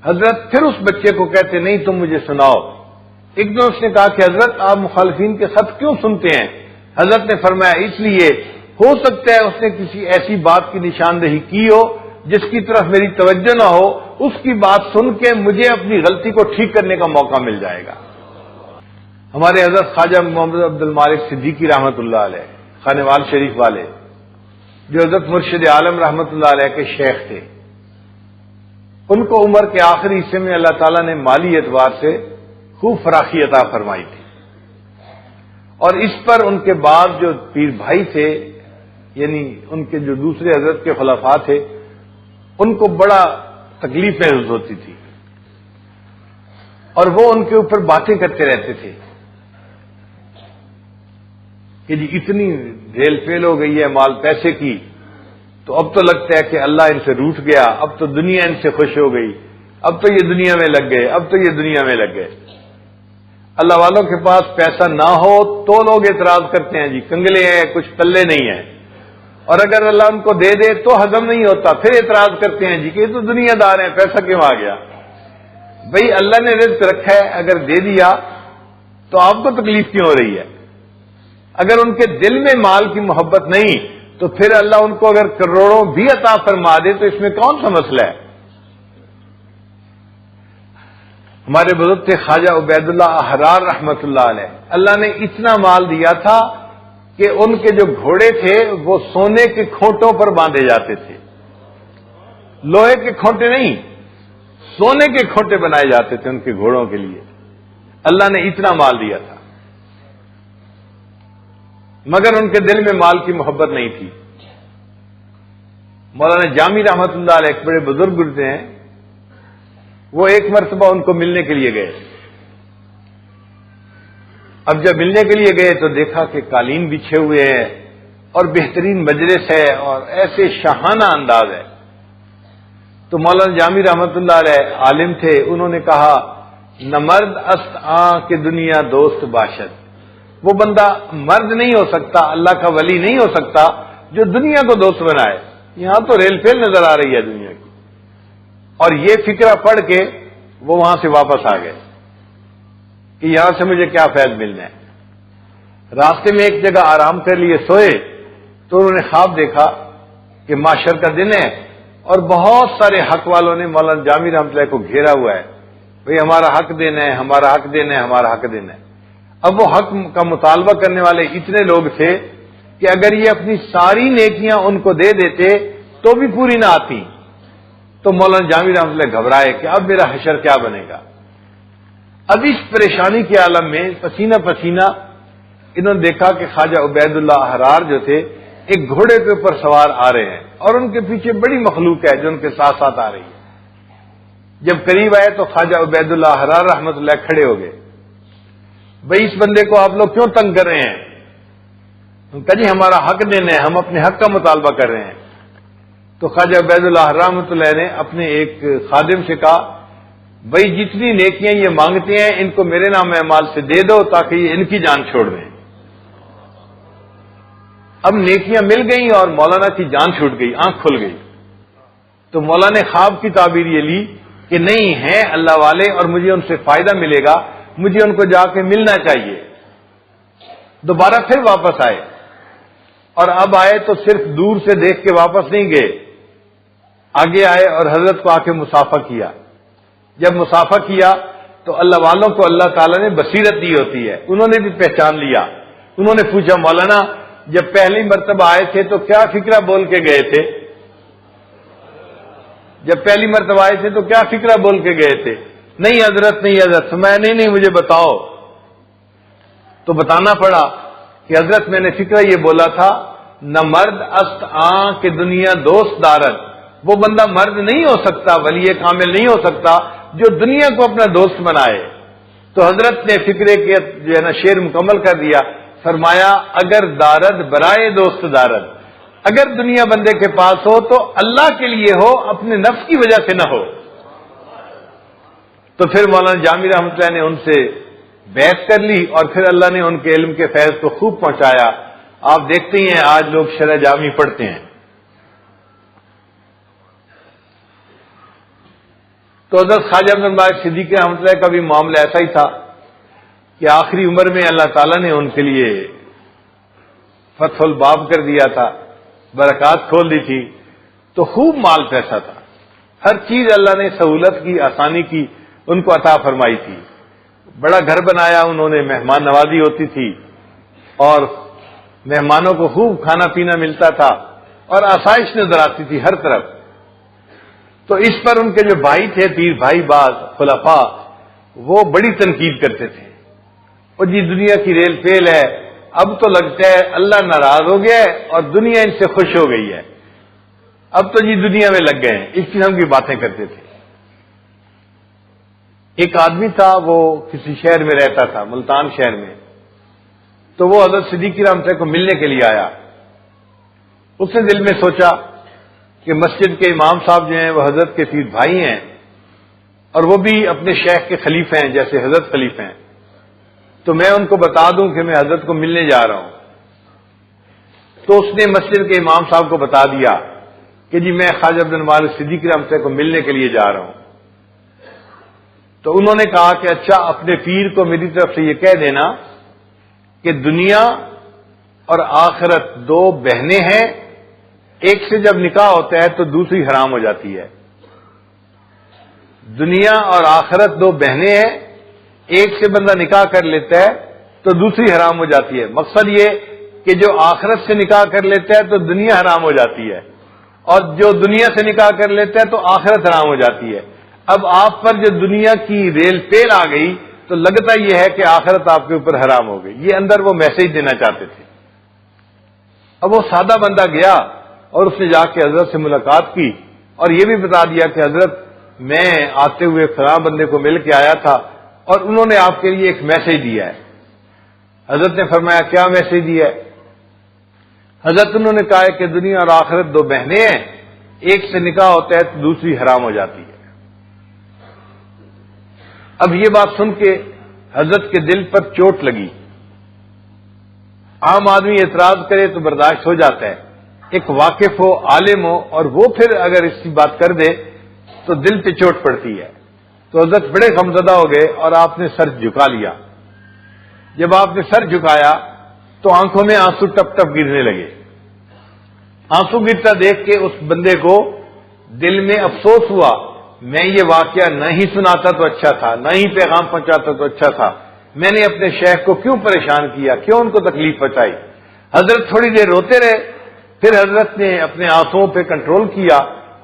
حضرت پھر اس بچے کو کہتے نہیں تم مجھے سناؤ۔ ایک دن اس نے کہا کہ حضرت آپ مخالفین کے خط کیوں سنتے ہیں؟ حضرت نے فرمایا اس لیے، ہو سکتا ہے اس نے کسی ایسی بات کی نشاندہی کی ہو جس کی طرف میری توجہ نہ ہو، اس کی بات سن کے مجھے اپنی غلطی کو ٹھیک کرنے کا موقع مل جائے گا۔ ہمارے حضرت خواجہ محمد عبد المالک صدیقی رحمۃ اللہ علیہ، خانوال شریف والے، جو حضرت مرشد عالم رحمۃ اللہ علیہ کے شیخ تھے، ان کو عمر کے آخری حصے میں اللہ تعالیٰ نے مالی اعتبار سے خوب فراخی عطا فرمائی تھی، اور اس پر ان کے بعد جو پیر بھائی تھے، یعنی ان کے جو دوسرے حضرت کے خلفاء تھے، ان کو بڑا تکلیف محسوس ہوتی تھی، اور وہ ان کے اوپر باتیں کرتے رہتے تھے کہ جی اتنی ڈھیل پھیل ہو گئی ہے مال پیسے کی، تو اب تو لگتا ہے کہ اللہ ان سے روٹھ گیا، اب تو دنیا ان سے خوش ہو گئی، اب تو یہ دنیا میں لگ گئے، اب تو یہ دنیا میں لگ گئے۔ اللہ والوں کے پاس پیسہ نہ ہو تو لوگ اعتراض کرتے ہیں جی کنگلے ہیں، کچھ تلے نہیں ہیں، اور اگر اللہ ان کو دے دے تو ہضم نہیں ہوتا، پھر اعتراض کرتے ہیں جی کہ یہ تو دنیا دار ہیں، پیسہ کیوں آ گیا؟ بھئی اللہ نے رزق رکھا ہے، اگر دے دیا تو آپ کو تکلیف کیوں ہو رہی ہے؟ اگر ان کے دل میں مال کی محبت نہیں تو پھر اللہ ان کو اگر کروڑوں بھی عطا فرما دے تو اس میں کون سا مسئلہ ہے؟ ہمارے بزرگ تھے خواجہ عبید اللہ احرار رحمۃ اللہ علیہ، اللہ نے اتنا مال دیا تھا کہ ان کے جو گھوڑے تھے وہ سونے کے کھوٹوں پر باندھے جاتے تھے، لوہے کے کھوٹے نہیں، سونے کے کھوٹے بنائے جاتے تھے ان کے گھوڑوں کے لیے، اللہ نے اتنا مال دیا تھا، مگر ان کے دل میں مال کی محبت نہیں تھی۔ مولانا جامی رحمۃ اللہ علیہ ایک بڑے بزرگ گزرے ہیں، وہ ایک مرتبہ ان کو ملنے کے لیے گئے۔ اب جب ملنے کے لیے گئے تو دیکھا کہ قالین بچھے ہوئے ہیں اور بہترین مجلس ہے اور ایسے شاہانہ انداز ہے، تو مولانا جامی رحمۃ اللہ علیہ عالم تھے، انہوں نے کہا نہ مرد است آں کہ دنیا دوست باشد، وہ بندہ مرد نہیں ہو سکتا، اللہ کا ولی نہیں ہو سکتا جو دنیا کو دوست بنائے۔ یہاں تو ریل پھیل نظر آ رہی ہے دنیا کی، اور یہ فکرہ پڑھ کے وہ وہاں سے واپس آ گئے کہ یہاں سے مجھے کیا فیض ملنا ہے۔ راستے میں ایک جگہ آرام کر لیے، سوئے تو انہوں نے خواب دیکھا کہ معاشر کا دن ہے اور بہت سارے حق والوں نے مولانا جامی رحمۃ اللہ کو گھیرا ہوا ہے، بھئی ہمارا حق دینا ہے، ہمارا حق دینا ہے، ہمارا حق دینا ہے۔ اب وہ حق کا مطالبہ کرنے والے اتنے لوگ تھے کہ اگر یہ اپنی ساری نیکیاں ان کو دے دیتے تو بھی پوری نہ آتی. تو مولانا جامی رحمۃ اللہ گھبرائے کہ اب میرا حشر کیا بنے گا. اب اس پریشانی کے عالم میں پسینہ پسینہ انہوں نے دیکھا کہ خواجہ عبید اللہ احرار جو تھے ایک گھوڑے کے اوپر سوار آ رہے ہیں اور ان کے پیچھے بڑی مخلوق ہے جو ان کے ساتھ ساتھ آ رہی ہے. جب قریب آئے تو خواجہ عبید اللہ احرار رحمۃ اللہ کھڑے ہو گئے. بھائی اس بندے کو آپ لوگ کیوں تنگ کر رہے ہیں؟ کہا جی ہمارا حق دینا ہے، ہم اپنے حق کا مطالبہ کر رہے ہیں. تو خواجہ عبید اللہ رحمۃ اللہ نے اپنے ایک خادم سے کہا بھائی جتنی نیکیاں یہ مانگتے ہیں ان کو میرے نام اعمال سے دے دو تاکہ یہ ان کی جان چھوڑ دیں. اب نیکیاں مل گئیں اور مولانا کی جان چھوٹ گئی، آنکھ کھل گئی. تو مولانا نے خواب کی تعبیر یہ لی کہ نہیں ہیں اللہ والے اور مجھے ان سے فائدہ ملے گا، مجھے ان کو جا کے ملنا چاہیے. دوبارہ پھر واپس آئے اور اب آئے تو صرف دور سے دیکھ کے واپس نہیں گئے، آگے آئے اور حضرت کو آ کے مصافحہ کیا. جب مصافحہ کیا تو اللہ والوں کو اللہ تعالیٰ نے بصیرت دی ہوتی ہے، انہوں نے بھی پہچان لیا. انہوں نے پوچھا مولانا جب پہلی مرتبہ آئے تھے تو کیا فکرہ بول کے گئے تھے؟ جب پہلی مرتبہ آئے تھے تو کیا فکرہ بول کے گئے تھے؟ نہیں حضرت نہیں حضرت. میں نہیں مجھے بتاؤ. تو بتانا پڑا کہ حضرت میں نے فکرہ یہ بولا تھا نہ مرد است آں کہ دنیا دوست دارد. وہ بندہ مرد نہیں ہو سکتا، ولی کامل نہیں ہو سکتا جو دنیا کو اپنا دوست بنائے. تو حضرت نے فکرے کے جو ہے نا شعر مکمل کر دیا. فرمایا اگر دارد برائے دوست دارد، اگر دنیا بندے کے پاس ہو تو اللہ کے لیے ہو، اپنے نفس کی وجہ سے نہ ہو. تو پھر مولانا جامی رحمۃ اللہ نے ان سے بیعت کر لی اور پھر اللہ نے ان کے علم کے فیض کو خوب پہنچایا. آپ دیکھتے ہی ہیں آج لوگ شرح جامی پڑھتے ہیں. تو حضرت خواجہ عبد المالک صدیقی رحمۃ اللہ کا بھی معاملہ ایسا ہی تھا کہ آخری عمر میں اللہ تعالیٰ نے ان کے لیے فتح الباب کر دیا تھا، برکات کھول دی تھی. تو خوب مال پیسہ تھا، ہر چیز اللہ نے سہولت کی، آسانی کی، ان کو عطا فرمائی تھی. بڑا گھر بنایا انہوں نے، مہمان نوازی ہوتی تھی اور مہمانوں کو خوب کھانا پینا ملتا تھا اور آسائش نظر آتی تھی ہر طرف. تو اس پر ان کے جو بھائی تھے پیر بھائی باز خلفاء، وہ بڑی تنقید کرتے تھے. اور جی دنیا کی ریل فیل ہے، اب تو لگتا ہے اللہ ناراض ہو گیا ہے اور دنیا ان سے خوش ہو گئی ہے، اب تو جی دنیا میں لگ گئے ہیں. اس قسم کی باتیں کرتے تھے. ایک آدمی تھا وہ کسی شہر میں رہتا تھا، ملتان شہر میں. تو وہ حضرت صدیقی رحمۃ اللہ کو ملنے کے لیے آیا. اس نے دل میں سوچا کہ مسجد کے امام صاحب جو ہیں وہ حضرت کے پیر بھائی ہیں اور وہ بھی اپنے شیخ کے خلیفہ ہیں جیسے حضرت خلیفہ ہیں، تو میں ان کو بتا دوں کہ میں حضرت کو ملنے جا رہا ہوں. تو اس نے مسجد کے امام صاحب کو بتا دیا کہ جی میں خواجہ عبد المالک صدیقی رحمۃ اللہ کو ملنے کے لیے جا رہا ہوں. تو انہوں نے کہا کہ اچھا اپنے پیر کو میری طرف سے یہ کہہ دینا کہ دنیا اور آخرت دو بہنیں ہیں، ایک سے جب نکاح ہوتا ہے تو دوسری حرام ہو جاتی ہے. دنیا اور آخرت دو بہنیں ہیں، ایک سے بندہ نکاح کر لیتا ہے تو دوسری حرام ہو جاتی ہے. مقصد یہ کہ جو آخرت سے نکاح کر لیتا ہے تو دنیا حرام ہو جاتی ہے اور جو دنیا سے نکاح کر لیتا ہے تو آخرت حرام ہو جاتی ہے. اب آپ پر جو دنیا کی ریل پیل آ گئی تو لگتا یہ ہے کہ آخرت آپ کے اوپر حرام ہو گئی. یہ اندر وہ میسج دینا چاہتے تھے. اب وہ سادہ بندہ گیا اور اس نے جا کے حضرت سے ملاقات کی اور یہ بھی بتا دیا کہ حضرت میں آتے ہوئے فلاں بندے کو مل کے آیا تھا اور انہوں نے آپ کے لیے ایک میسج دیا ہے. حضرت نے فرمایا کیا میسج دیا ہے؟ حضرت انہوں نے کہا ہے کہ دنیا اور آخرت دو بہنیں ہیں، ایک سے نکاح ہوتا ہے تو دوسری حرام ہو جاتی ہے. اب یہ بات سن کے حضرت کے دل پر چوٹ لگی. عام آدمی اعتراض کرے تو برداشت ہو جاتا ہے، ایک واقف ہو، عالم ہو اور وہ پھر اگر اس کی بات کر دے تو دل پہ چوٹ پڑتی ہے. تو حضرت بڑے غمزدہ ہو گئے اور آپ نے سر جھکا لیا. جب آپ نے سر جھکایا تو آنکھوں میں آنسو ٹپ ٹپ گرنے لگے. آنسو گرتا دیکھ کے اس بندے کو دل میں افسوس ہوا، میں یہ واقعہ نہ ہی سناتا تو اچھا تھا، نہ ہی پیغام پہنچاتا تو اچھا تھا، میں نے اپنے شیخ کو کیوں پریشان کیا، کیوں ان کو تکلیف پہنچائی. حضرت تھوڑی دیر روتے رہے، پھر حضرت نے اپنے آنسوؤں پہ کنٹرول کیا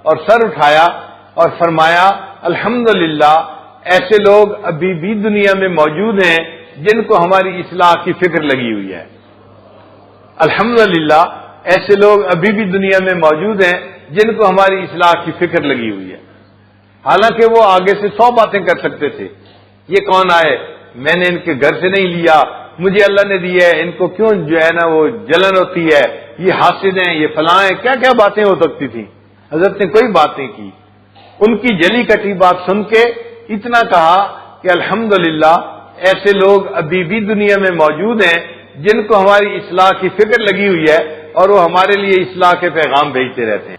اور سر اٹھایا اور فرمایا الحمدللہ ایسے لوگ ابھی بھی دنیا میں موجود ہیں جن کو ہماری اصلاح کی فکر لگی ہوئی ہے۔ الحمدللہ ایسے لوگ ابھی بھی دنیا میں موجود ہیں جن کو ہماری اصلاح کی فکر لگی ہوئی ہے۔ حالانکہ وہ آگے سے 100 باتیں کر سکتے تھے، یہ کون آئے، میں نے ان کے گھر سے نہیں لیا، مجھے اللہ نے دیا ہے، ان کو کیوں جو ہے نا وہ جلن ہوتی ہے، یہ حاسد ہیں، یہ فلاں ہیں، کیا کیا باتیں ہو سکتی تھیں۔ حضرت نے کوئی بات نہیں کی، ان کی جلی کٹی بات سن کے اتنا کہا کہ الحمدللہ ایسے لوگ ابھی بھی دنیا میں موجود ہیں جن کو ہماری اصلاح کی فکر لگی ہوئی ہے اور وہ ہمارے لیے اصلاح کے پیغام بھیجتے رہتے ہیں۔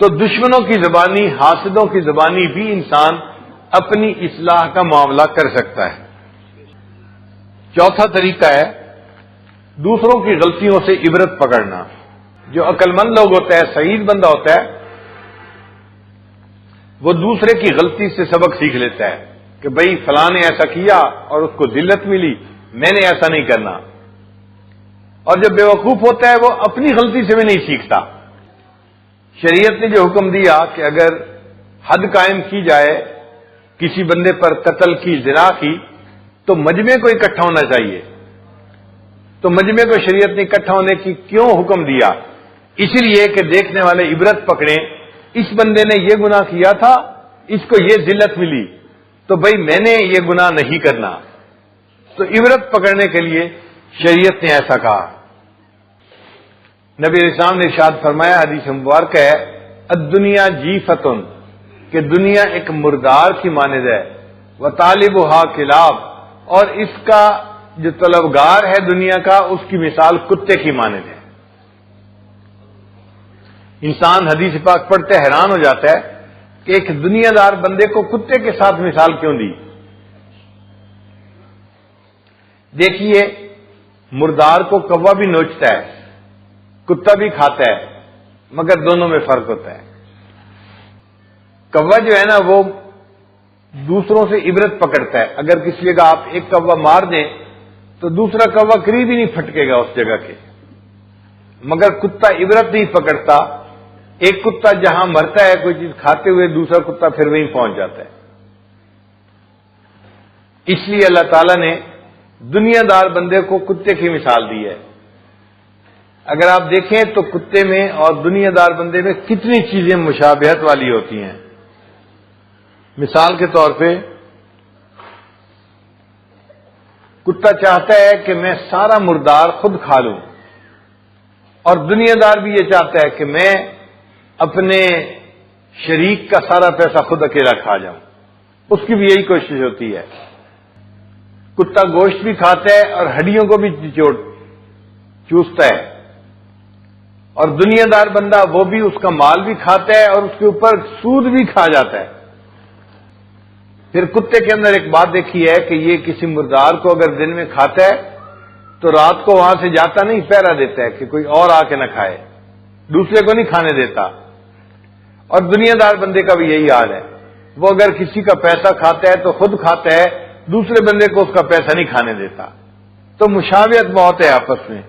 تو دشمنوں کی زبانی، حاسدوں کی زبانی بھی انسان اپنی اصلاح کا معاملہ کر سکتا ہے۔ چوتھا طریقہ ہے دوسروں کی غلطیوں سے عبرت پکڑنا۔ جو عقل مند لوگ ہوتا ہے، سعید بندہ ہوتا ہے، وہ دوسرے کی غلطی سے سبق سیکھ لیتا ہے کہ بھئی فلاں نے ایسا کیا اور اس کو ذلت ملی، میں نے ایسا نہیں کرنا۔ اور جب بیوقوف ہوتا ہے وہ اپنی غلطی سے بھی نہیں سیکھتا۔ شریعت نے جو حکم دیا کہ اگر حد قائم کی جائے کسی بندے پر قتل کی، زنا کی، تو مجمع کو اکٹھا ہونا چاہیے۔ تو مجمع کو شریعت نے اکٹھا ہونے کی کیوں حکم دیا؟ اس لیے کہ دیکھنے والے عبرت پکڑیں، اس بندے نے یہ گناہ کیا تھا، اس کو یہ ذلت ملی، تو بھئی میں نے یہ گناہ نہیں کرنا۔ تو عبرت پکڑنے کے لیے شریعت نے ایسا کہا۔ نبی علیہ السلام نے ارشاد فرمایا، حدیث مبارک ہے، الدنیا جیفتن، کہ دنیا ایک مردار کی مانند ہے، وطالبها کلاب، اور اس کا جو طلبگار ہے دنیا کا، اس کی مثال کتے کی مانند ہے۔ انسان حدیث پاک پڑھتے حیران ہو جاتا ہے کہ ایک دنیا دار بندے کو کتے کے ساتھ مثال کیوں دی؟ دیکھیے، مردار کو کوا بھی نوچتا ہے، کتا بھی کھاتا ہے، مگر دونوں میں فرق ہوتا ہے۔ کوا جو ہے نا وہ دوسروں سے عبرت پکڑتا ہے، اگر کسی جگہ آپ ایک کوا مار دیں تو دوسرا کوا قریب ہی نہیں پھٹکے گا اس جگہ کے، مگر کتا عبرت نہیں پکڑتا۔ ایک کتا جہاں مرتا ہے کوئی چیز کھاتے ہوئے، دوسرا کتا پھر وہیں پہنچ جاتا ہے۔ اس لیے اللہ تعالیٰ نے دنیا دار بندے کو کتے کی مثال دی ہے۔ اگر آپ دیکھیں تو کتے میں اور دنیا دار بندے میں کتنی چیزیں مشابہت والی ہوتی ہیں۔ مثال کے طور پہ کتا چاہتا ہے کہ میں سارا مردار خود کھا لوں، اور دنیا دار بھی یہ چاہتا ہے کہ میں اپنے شریک کا سارا پیسہ خود اکیلا کھا جاؤں، اس کی بھی یہی کوشش ہوتی ہے۔ کتا گوشت بھی کھاتا ہے اور ہڈیوں کو بھی چوستا ہے، اور دنیا دار بندہ وہ بھی اس کا مال بھی کھاتا ہے اور اس کے اوپر سود بھی کھا جاتا ہے۔ پھر کتے کے اندر ایک بات دیکھی ہے کہ یہ کسی مردار کو اگر دن میں کھاتا ہے تو رات کو وہاں سے جاتا نہیں، پہرا دیتا ہے کہ کوئی اور آ کے نہ کھائے، دوسرے کو نہیں کھانے دیتا۔ اور دنیا دار بندے کا بھی یہی حال ہے، وہ اگر کسی کا پیسہ کھاتا ہے تو خود کھاتا ہے، دوسرے بندے کو اس کا پیسہ نہیں کھانے دیتا۔ تو مشابہت بہت ہے آپس میں۔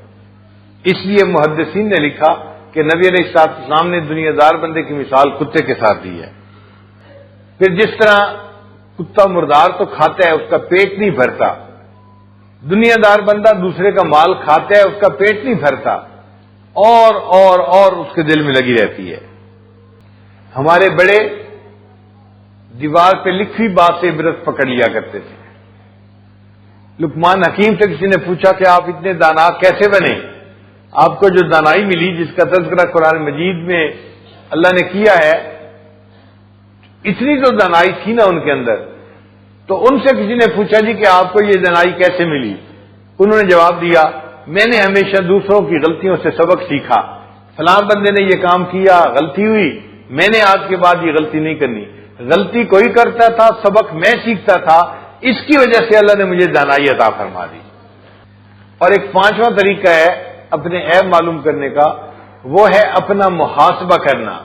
اس لیے محدثین نے لکھا کہ نبی علیہ السلام نے دنیا دار بندے کی مثال کتے کے ساتھ دی ہے۔ پھر جس طرح کتا مردار تو کھاتا ہے، اس کا پیٹ نہیں بھرتا، دنیا دار بندہ دوسرے کا مال کھاتا ہے، اس کا پیٹ نہیں بھرتا، اور اس کے دل میں لگی رہتی ہے۔ ہمارے بڑے دیوار پہ لکھی بات سے عبرت پکڑ لیا کرتے تھے۔ لقمان حکیم سے کسی نے پوچھا کہ آپ اتنے دانا کیسے بنے؟ آپ کو جو دانائی ملی، جس کا تذکرہ قرآن مجید میں اللہ نے کیا ہے، اتنی تو دانائی تھی نا ان کے اندر، تو ان سے کسی نے پوچھا جی کہ آپ کو یہ دانائی کیسے ملی؟ انہوں نے جواب دیا، میں نے ہمیشہ دوسروں کی غلطیوں سے سبق سیکھا، فلاں بندے نے یہ کام کیا، غلطی ہوئی، میں نے آج کے بعد یہ غلطی نہیں کرنی۔ غلطی کوئی کرتا تھا، سبق میں سیکھتا تھا، اس کی وجہ سے اللہ نے مجھے دانائی عطا فرما دی۔ اور ایک پانچواں طریقہ ہے اپنے عیب معلوم کرنے کا، وہ ہے اپنا محاسبہ کرنا۔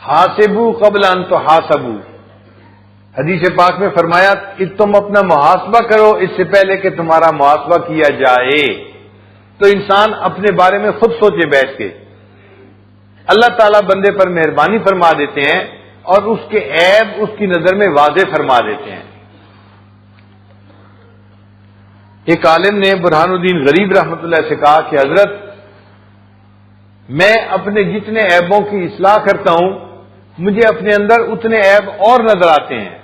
حاسبو قبل ان تحاسبو، حدیث پاک میں فرمایا کہ تم اپنا محاسبہ کرو اس سے پہلے کہ تمہارا محاسبہ کیا جائے۔ تو انسان اپنے بارے میں خود سوچے بیٹھ کے. اللہ تعالیٰ بندے پر مہربانی فرما دیتے ہیں اور اس کے عیب اس کی نظر میں واضح فرما دیتے ہیں. ایک عالم نے برہان الدین غریب رحمۃ اللہ سے کہا کہ حضرت، میں اپنے جتنے عیبوں کی اصلاح کرتا ہوں مجھے اپنے اندر اتنے عیب اور نظر آتے ہیں،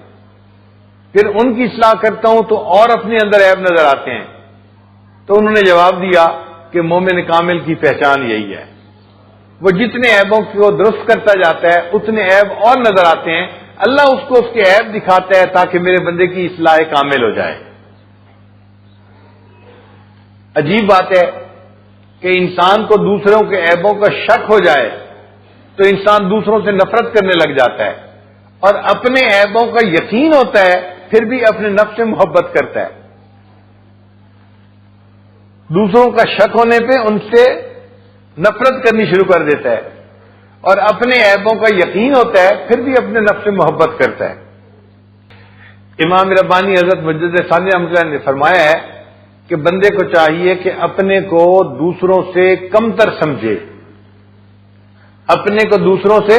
پھر ان کی اصلاح کرتا ہوں تو اور اپنے اندر عیب نظر آتے ہیں. تو انہوں نے جواب دیا کہ مومن کامل کی پہچان یہی ہے، وہ جتنے عیبوں کو درست کرتا جاتا ہے اتنے عیب اور نظر آتے ہیں، اللہ اس کو اس کے عیب دکھاتا ہے تاکہ میرے بندے کی اصلاح کامل ہو جائے. عجیب بات ہے کہ انسان کو دوسروں کے عیبوں کا شک ہو جائے تو انسان دوسروں سے نفرت کرنے لگ جاتا ہے، اور اپنے عیبوں کا یقین ہوتا ہے پھر بھی اپنے نفس سے محبت کرتا ہے. دوسروں کا شک ہونے پہ ان سے نفرت کرنی شروع کر دیتا ہے، اور اپنے عیبوں کا یقین ہوتا ہے پھر بھی اپنے نفس سے محبت کرتا ہے. امام ربانی حضرت مجدد ثانی رحمۃ اللہ نے فرمایا ہے کہ بندے کو چاہیے کہ اپنے کو دوسروں سے کمتر سمجھے، اپنے کو دوسروں سے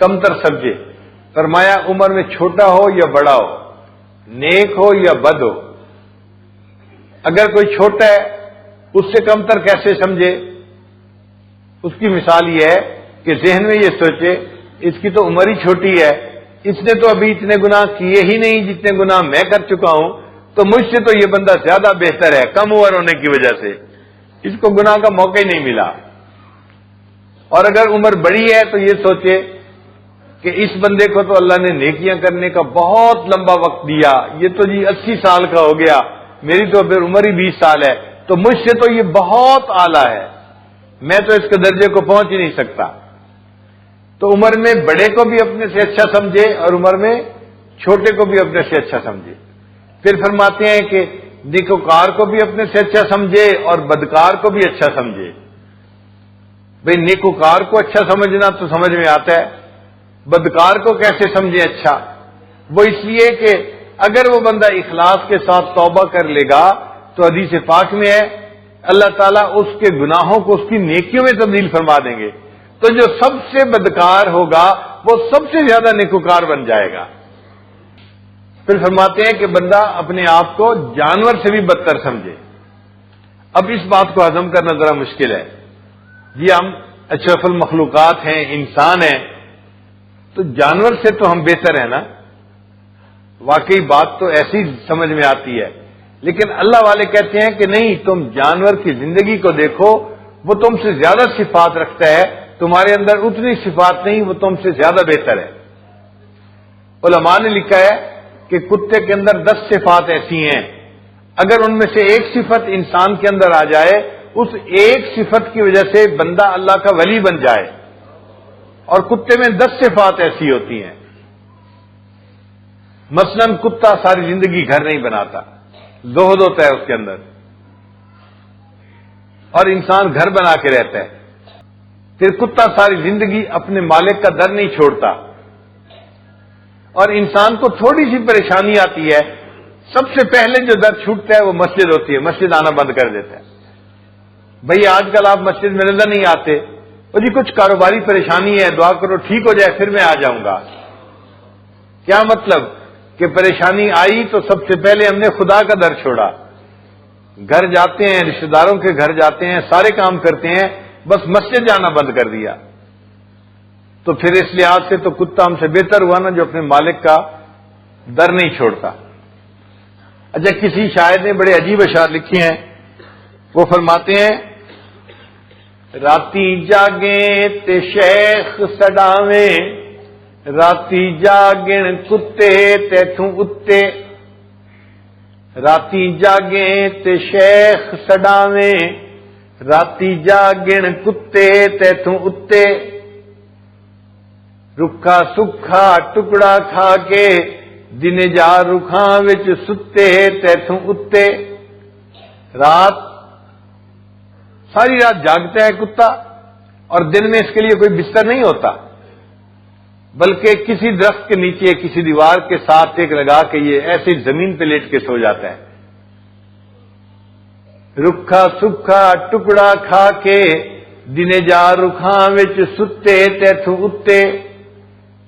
کمتر سمجھے. فرمایا عمر میں چھوٹا ہو یا بڑا ہو، نیک ہو یا بد ہو، اگر کوئی چھوٹا ہے اس سے کمتر کیسے سمجھے؟ اس کی مثال یہ ہے کہ ذہن میں یہ سوچے اس کی تو عمر ہی چھوٹی ہے، اس نے تو ابھی اتنے گناہ کیے ہی نہیں جتنے گناہ میں کر چکا ہوں، تو مجھ سے تو یہ بندہ زیادہ بہتر ہے، کم عمر ہونے کی وجہ سے اس کو گناہ کا موقع ہی نہیں ملا. اور اگر عمر بڑی ہے تو یہ سوچے کہ اس بندے کو تو اللہ نے نیکیاں کرنے کا بہت لمبا وقت دیا، یہ تو جی 80 سال کا ہو گیا، میری تو پھر عمر ہی 20 سال ہے، تو مجھ سے تو یہ بہت اعلیٰ ہے، میں تو اس کے درجے کو پہنچ ہی نہیں سکتا. تو عمر میں بڑے کو بھی اپنے سے اچھا سمجھے اور عمر میں چھوٹے کو بھی اپنے سے اچھا سمجھے. پھر فرماتے ہیں کہ نیکوکار کو بھی اپنے سے اچھا سمجھے اور بدکار کو بھی اچھا سمجھے. بھئی نیکوکار کو اچھا سمجھنا تو سمجھ میں آتا ہے، بدکار کو کیسے سمجھے اچھا؟ وہ اس لیے کہ اگر وہ بندہ اخلاص کے ساتھ توبہ کر لے گا تو حدیث پاک میں ہے اللہ تعالیٰ اس کے گناہوں کو اس کی نیکیوں میں تبدیل فرما دیں گے. تو جو سب سے بدکار ہوگا وہ سب سے زیادہ نیکوکار بن جائے گا. پھر فرماتے ہیں کہ بندہ اپنے آپ کو جانور سے بھی بدتر سمجھے. اب اس بات کو ہضم کرنا ذرا مشکل ہے. جی ہم اشرف المخلوقات ہیں، انسان ہیں، تو جانور سے تو ہم بہتر ہیں نا. واقعی بات تو ایسی سمجھ میں آتی ہے، لیکن اللہ والے کہتے ہیں کہ نہیں، تم جانور کی زندگی کو دیکھو، وہ تم سے زیادہ صفات رکھتا ہے، تمہارے اندر اتنی صفات نہیں، وہ تم سے زیادہ بہتر ہے. علماء نے لکھا ہے کہ کتے کے اندر 10 صفات ایسی ہیں، اگر ان میں سے ایک صفت انسان کے اندر آ جائے، اس ایک صفت کی وجہ سے بندہ اللہ کا ولی بن جائے. اور کتے میں 10 صفات ایسی ہوتی ہیں. مثلا کتا ساری زندگی گھر نہیں بناتا، زہد ہوتا ہے اس کے اندر، اور انسان گھر بنا کے رہتا ہے. پھر کتا ساری زندگی اپنے مالک کا در نہیں چھوڑتا، اور انسان کو تھوڑی سی پریشانی آتی ہے، سب سے پہلے جو در چھوٹتا ہے وہ مسجد ہوتی ہے، مسجد آنا بند کر دیتا ہے. بھئی آج کل آپ مسجد میں نظر نہیں آتے، وہ جی کچھ کاروباری پریشانی ہے، دعا کرو ٹھیک ہو جائے پھر میں آ جاؤں گا. کیا مطلب کہ پریشانی آئی تو سب سے پہلے ہم نے خدا کا در چھوڑا. گھر جاتے ہیں، رشتہ داروں کے گھر جاتے ہیں، سارے کام کرتے ہیں، بس مسجد جانا بند کر دیا. تو پھر اس لحاظ سے تو کتا ہم سے بہتر ہوا نا جو اپنے مالک کا در نہیں چھوڑتا. اچھا کسی شاعر نے بڑے عجیب اشعار لکھے ہیں، وہ فرماتے ہیں راتی جاگیں تے شیخ سڈاویں، راتی جاگن کتے تیتھوں اتے، راتی جاگیں تے شیخ سڈاویں، راتی جاگن کتے تیتھوں اتے، رکھا سکھا ٹکڑا کھا کے دن جا رکھاں وچ ستے تیتھوں اتے. رات ساری رات جاگتا ہے کتا، اور دن میں اس کے لیے کوئی بستر نہیں ہوتا، بلکہ کسی درخت کے نیچے کسی دیوار کے ساتھ ایک لگا کے یہ ایسے زمین پہ لیٹ کے سو جاتا ہے. رکھا سکھا ٹکڑا کھا کے دنے جا رکھاں وچ ستے تیتھوں اتے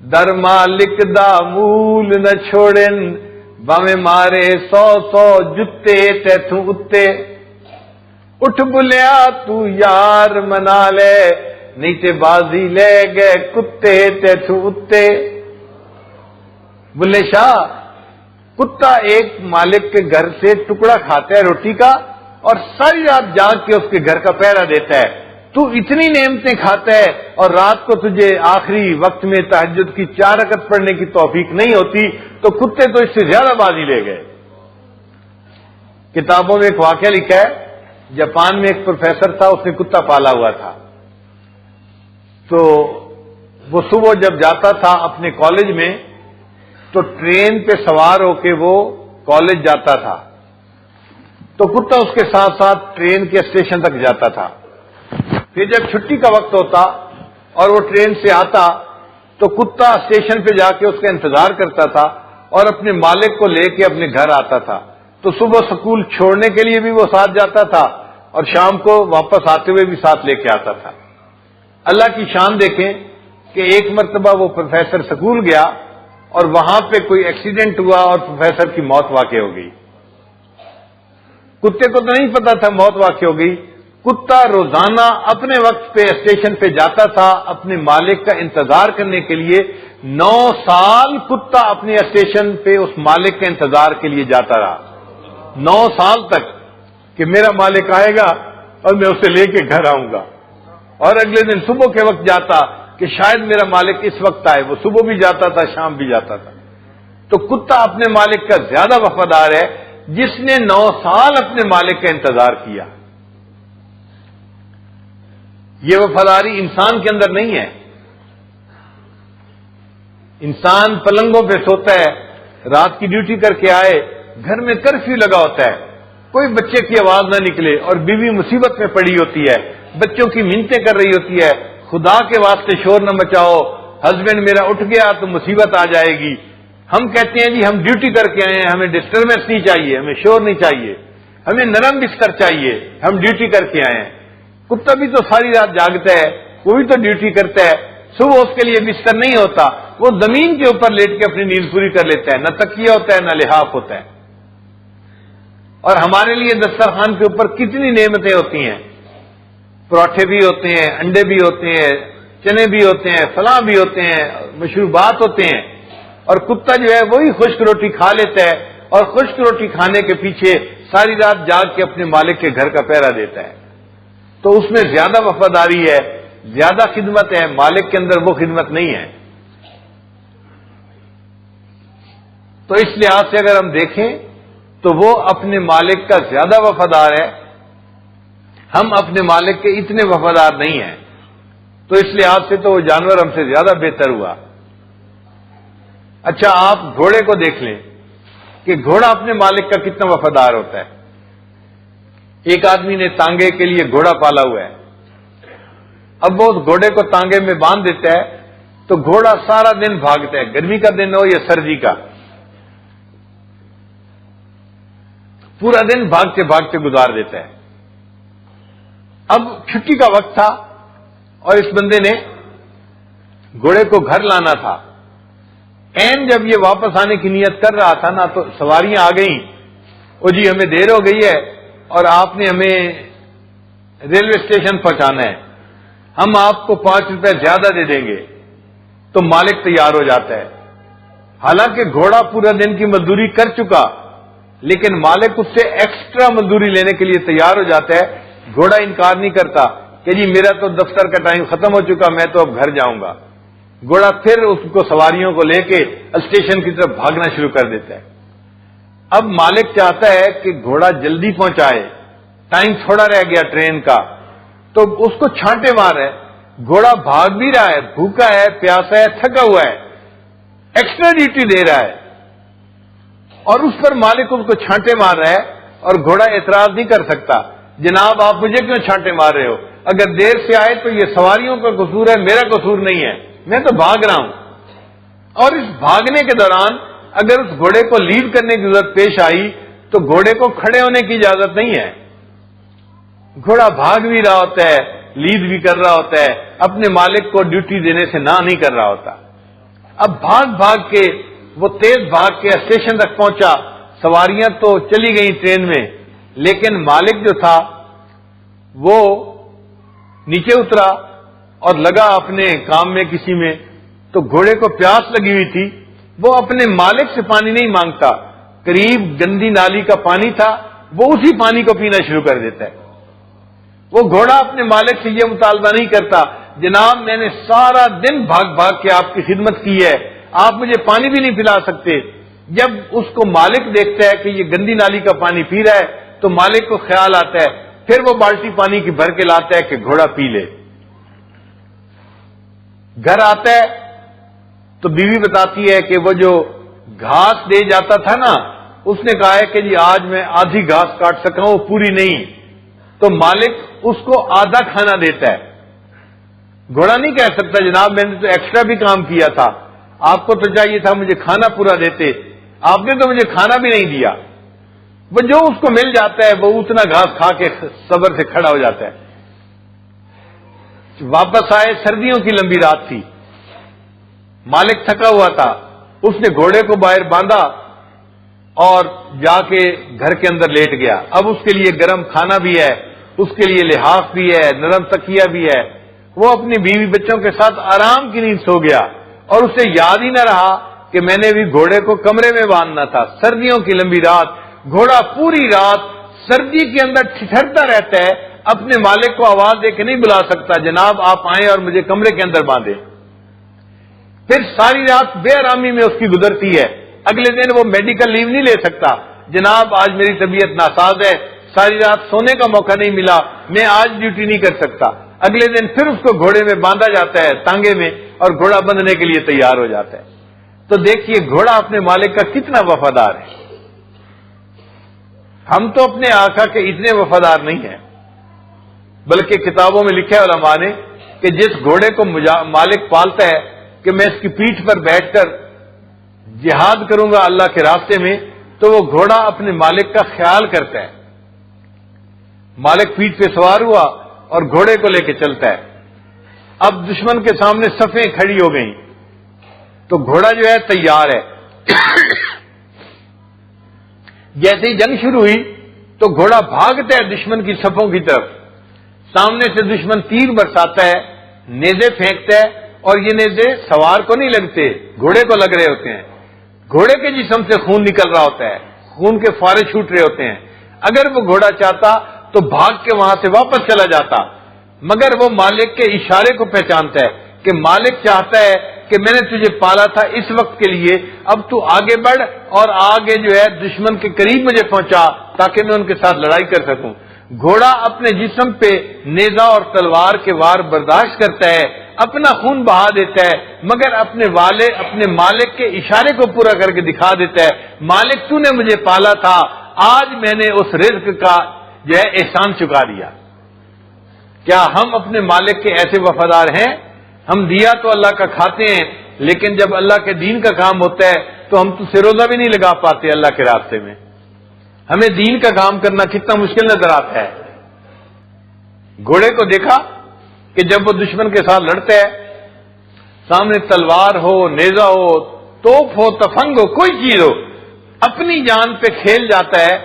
در مالک دا مول نہ چھوڑن باویں مارے 100 جتے تیتھوں اتے اٹھ بلیا تو یار منا لے نہیں تے بازی لے گئے کتے تیتھوں اتے. بلے شاہ کتا ایک مالک کے گھر سے ٹکڑا کھاتا ہے روٹی کا اور ساری رات جاگ کے اس کے گھر کا پہرا دیتا ہے. تو اتنی نعمتیں کھاتا ہے اور رات کو تجھے آخری وقت میں تہجد کی 4 رکعت پڑھنے کی توفیق نہیں ہوتی تو کتے تو اس سے زیادہ بازی لے گئے. کتابوں میں ایک واقعہ لکھا ہے, جاپان میں ایک پروفیسر تھا, اس نے کتا پالا ہوا تھا. تو وہ صبح جب جاتا تھا اپنے کالج میں تو ٹرین پہ سوار ہو کے وہ کالج جاتا تھا, تو کتا اس کے ساتھ ساتھ ٹرین کے اسٹیشن تک جاتا تھا. پھر جب چھٹی کا وقت ہوتا اور وہ ٹرین سے آتا تو کتا اسٹیشن پہ جا کے اس کا انتظار کرتا تھا اور اپنے مالک کو لے کے اپنے گھر آتا تھا. تو صبح سکول چھوڑنے کے لیے بھی وہ ساتھ جاتا تھا اور شام کو واپس آتے ہوئے بھی ساتھ لے کے آتا تھا. اللہ کی شان دیکھیں کہ ایک مرتبہ وہ پروفیسر سکول گیا اور وہاں پہ کوئی ایکسیڈنٹ ہوا اور پروفیسر کی موت واقع ہو گئی. کتے کو تو نہیں پتا تھا موت واقع ہو گئی. کتا روزانہ اپنے وقت پہ اسٹیشن پہ جاتا تھا اپنے مالک کا انتظار کرنے کے لیے. 9 سال کتا اپنے اسٹیشن پہ اس مالک کے انتظار کے لیے جاتا رہا, 9 سال تک, کہ میرا مالک آئے گا اور میں اسے لے کے گھر آؤں گا. اور اگلے دن صبح کے وقت جاتا کہ شاید میرا مالک اس وقت آئے. وہ صبح بھی جاتا تھا, شام بھی جاتا تھا. تو کتا اپنے مالک کا زیادہ وفادار ہے جس نے 9 سال اپنے مالک کا انتظار کیا. یہ وفاداری انسان کے اندر نہیں ہے. انسان پلنگوں پہ سوتا ہے, رات کی ڈیوٹی کر کے آئے, گھر میں کرفیو لگا ہوتا ہے, کوئی بچے کی آواز نہ نکلے اور بیوی مصیبت میں پڑی ہوتی ہے, بچوں کی منتیں کر رہی ہوتی ہے, خدا کے واسطے شور نہ مچاؤ, ہسبینڈ میرا اٹھ گیا تو مصیبت آ جائے گی. ہم کہتے ہیں جی ہم ڈیوٹی کر کے آئے ہیں, ہمیں ڈسٹربنس نہیں چاہیے, ہمیں شور نہیں چاہیے, ہمیں نرم بستر چاہیے, ہم ڈیوٹی کر کے آئے ہیں. کتا بھی تو ساری رات جاگتا ہے, وہ بھی تو ڈیوٹی کرتا ہے, صبح اس کے لیے بستر نہیں ہوتا, وہ زمین کے اوپر لیٹ کے اپنی نیند پوری کر لیتا ہے, نہ تکیہ ہوتا ہے نہ لحاف ہوتا ہے. اور ہمارے لیے دسترخوان کے اوپر کتنی نعمتیں ہوتی ہیں, پراٹھے بھی ہوتے ہیں, انڈے بھی ہوتے ہیں, چنے بھی ہوتے ہیں, فلاں بھی ہوتے ہیں, مشروبات ہوتے ہیں. اور کتا جو ہے وہی خشک روٹی کھا لیتا ہے اور خشک روٹی کھانے کے پیچھے ساری رات جاگ کے اپنے مالک کے گھر کا پہرا دیتا ہے. تو اس میں زیادہ وفاداری ہے, زیادہ خدمت ہے, مالک کے اندر وہ خدمت نہیں ہے. تو اس لحاظ سے اگر ہم دیکھیں تو وہ اپنے مالک کا زیادہ وفادار ہے, ہم اپنے مالک کے اتنے وفادار نہیں ہیں. تو اس لحاظ سے تو وہ جانور ہم سے زیادہ بہتر ہوا. اچھا آپ گھوڑے کو دیکھ لیں کہ گھوڑا اپنے مالک کا کتنا وفادار ہوتا ہے. ایک آدمی نے تانگے کے لیے گھوڑا پالا ہوا ہے. اب وہ اس گھوڑے کو تانگے میں باندھ دیتا ہے تو گھوڑا سارا دن بھاگتا ہے, گرمی کا دن ہو یا سردی کا, پورا دن بھاگتے بھاگتے گزار دیتا ہے. اب چھٹی کا وقت تھا اور اس بندے نے گھوڑے کو گھر لانا تھا. این جب یہ واپس آنے کی نیت کر رہا تھا نا تو سواریاں آ گئیں, او جی ہمیں دیر ہو گئی ہے اور آپ نے ہمیں ریلوے اسٹیشن پہنچانا ہے, ہم آپ کو 5 روپے زیادہ دے دیں گے. تو مالک تیار ہو جاتا ہے, حالانکہ گھوڑا پورا دن کی مزدوری کر چکا, لیکن مالک اس سے ایکسٹرا مزدوری لینے کے لیے تیار ہو جاتا ہے. گھوڑا انکار نہیں کرتا کہ جی میرا تو دفتر کا ٹائم ختم ہو چکا, میں تو اب گھر جاؤں گا. گھوڑا پھر اس کو سواریوں کو لے کے اسٹیشن کی طرف بھاگنا شروع کر دیتا ہے. اب مالک چاہتا ہے کہ گھوڑا جلدی پہنچائے, ٹائم تھوڑا رہ گیا ٹرین کا, تو اس کو چھانٹے مار ہے. گھوڑا بھاگ بھی رہا ہے, بھوکا ہے, پیاسا ہے, تھکا ہوا ہے, ایکسٹرا ڈیوٹی دے رہا ہے, اور اس پر مالک اس کو چھانٹے مار رہا ہے. اور گھوڑا اعتراض نہیں کر سکتا, جناب آپ مجھے کیوں چھانٹے مار رہے ہو, اگر دیر سے آئے تو یہ سواریوں کا قصور ہے, میرا قصور نہیں ہے, میں تو بھاگ رہا ہوں. اور اس بھاگنے کے دوران اگر اس گھوڑے کو لیڈ کرنے کی ضرورت پیش آئی تو گھوڑے کو کھڑے ہونے کی اجازت نہیں ہے. گھوڑا بھاگ بھی رہا ہوتا ہے، لیڈ بھی کر رہا ہوتا ہے، اپنے مالک کو ڈیوٹی دینے سے نہ نہیں کر رہا ہوتا۔ اب بھاگ بھاگ کے وہ تیز بھاگ کے اسٹیشن تک پہنچا، سواریاں تو چلی گئی ٹرین میں، لیکن مالک جو تھا وہ نیچے اترا اور لگا اپنے کام میں کسی میں، تو گھوڑے کو پیاس لگی ہوئی تھی، وہ اپنے مالک سے پانی نہیں مانگتا، قریب گندی نالی کا پانی تھا، وہ اسی پانی کو پینا شروع کر دیتا ہے۔ وہ گھوڑا اپنے مالک سے یہ مطالبہ نہیں کرتا، جناب میں نے سارا دن بھاگ بھاگ کے آپ کی خدمت کی ہے، آپ مجھے پانی بھی نہیں پلا سکتے۔ جب اس کو مالک دیکھتا ہے کہ یہ گندی نالی کا پانی پی رہا ہے تو مالک کو خیال آتا ہے، پھر وہ بالٹی پانی کی بھر کے لاتا ہے کہ گھوڑا پی لے۔ گھر آتا ہے تو بیوی بتاتی ہے کہ وہ جو گھاس دے جاتا تھا نا، اس نے کہا ہے کہ جی آج میں آدھی گھاس کاٹ سکا ہوں، پوری نہیں، تو مالک اس کو آدھا کھانا دیتا ہے۔ گھوڑا نہیں کہہ سکتا جناب میں نے تو ایکسٹرا بھی کام کیا تھا، آپ کو تو چاہیے تھا مجھے کھانا پورا دیتے، آپ نے تو مجھے کھانا بھی نہیں دیا۔ وہ جو اس کو مل جاتا ہے وہ اتنا گھاس کھا کے صبر سے کھڑا ہو جاتا ہے۔ واپس آئے، سردیوں کی لمبی رات تھی، مالک تھکا ہوا تھا، اس نے گھوڑے کو باہر باندھا اور جا کے گھر کے اندر لیٹ گیا۔ اب اس کے لیے گرم کھانا بھی ہے، اس کے لیے لحاف بھی ہے، نرم تکیہ بھی ہے۔ وہ اپنی بیوی بچوں کے ساتھ آرام کی نیند سو گیا اور اسے یاد ہی نہ رہا کہ میں نے بھی گھوڑے کو کمرے میں باندھنا تھا۔ سردیوں کی لمبی رات، گھوڑا پوری رات سردی کے اندر ٹھٹھرتا رہتا ہے، اپنے مالک کو آواز دے کے نہیں بلا سکتا جناب آپ آئیں اور مجھے کمرے کے اندر باندھیں۔ پھر ساری رات بے آرامی میں اس کی گزرتی ہے۔ اگلے دن وہ میڈیکل لیو نہیں لے سکتا، جناب آج میری طبیعت ناساز ہے، ساری رات سونے کا موقع نہیں ملا، میں آج ڈیوٹی نہیں کر سکتا۔ اگلے دن پھر اس کو گھوڑے میں باندھا جاتا ہے، تانگے میں، اور گھوڑا بندھنے کے لیے تیار ہو جاتا ہے۔ تو دیکھیے گھوڑا اپنے مالک کا کتنا وفادار ہے۔ ہم تو اپنے آقا کے اتنے وفادار نہیں ہیں، بلکہ کتابوں میں لکھا ہے علماء نے کہ جس گھوڑے کو مالک پالتا ہے کہ میں اس کی پیٹھ پر بیٹھ کر جہاد کروں گا اللہ کے راستے میں، تو وہ گھوڑا اپنے مالک کا خیال کرتا ہے۔ مالک پیٹھ پہ سوار ہوا اور گھوڑے کو لے کے چلتا ہے۔ اب دشمن کے سامنے صفیں کھڑی ہو گئیں تو گھوڑا جو ہے تیار ہے۔ جیسے ہی جنگ شروع ہوئی تو گھوڑا بھاگتا ہے دشمن کی صفوں کی طرف، سامنے سے دشمن تیر برساتا ہے، نیزے پھینکتا ہے، اور یہ نیزے سوار کو نہیں لگتے، گھوڑے کو لگ رہے ہوتے ہیں۔ گھوڑے کے جسم سے خون نکل رہا ہوتا ہے، خون کے فوارے چھوٹ رہے ہوتے ہیں۔ اگر وہ گھوڑا چاہتا تو بھاگ کے وہاں سے واپس چلا جاتا، مگر وہ مالک کے اشارے کو پہچانتا ہے کہ مالک چاہتا ہے کہ میں نے تجھے پالا تھا اس وقت کے لیے، اب تو آگے بڑھ اور آگے جو ہے دشمن کے قریب مجھے پہنچا تاکہ میں ان کے ساتھ لڑائی کر سکوں۔ گھوڑا اپنے جسم پہ نیزہ اور تلوار کے وار برداشت کرتا ہے، اپنا خون بہا دیتا ہے، مگر اپنے مالک کے اشارے کو پورا کر کے دکھا دیتا ہے، مالک تو نے مجھے پالا تھا، آج میں نے اس رزق کا جو ہے احسان چکا دیا۔ کیا ہم اپنے مالک کے ایسے وفادار ہیں؟ ہم دیا تو اللہ کا کھاتے ہیں، لیکن جب اللہ کے دین کا کام ہوتا ہے تو ہم تو سروزہ بھی نہیں لگا پاتے اللہ کے راستے میں۔ ہمیں دین کا کام کرنا کتنا مشکل نظر آتا ہے۔ گھوڑے کو دیکھا کہ جب وہ دشمن کے ساتھ لڑتا ہے، سامنے تلوار ہو، نیزہ ہو، توپ ہو، تفنگ ہو، کوئی چیز ہو، اپنی جان پہ کھیل جاتا ہے،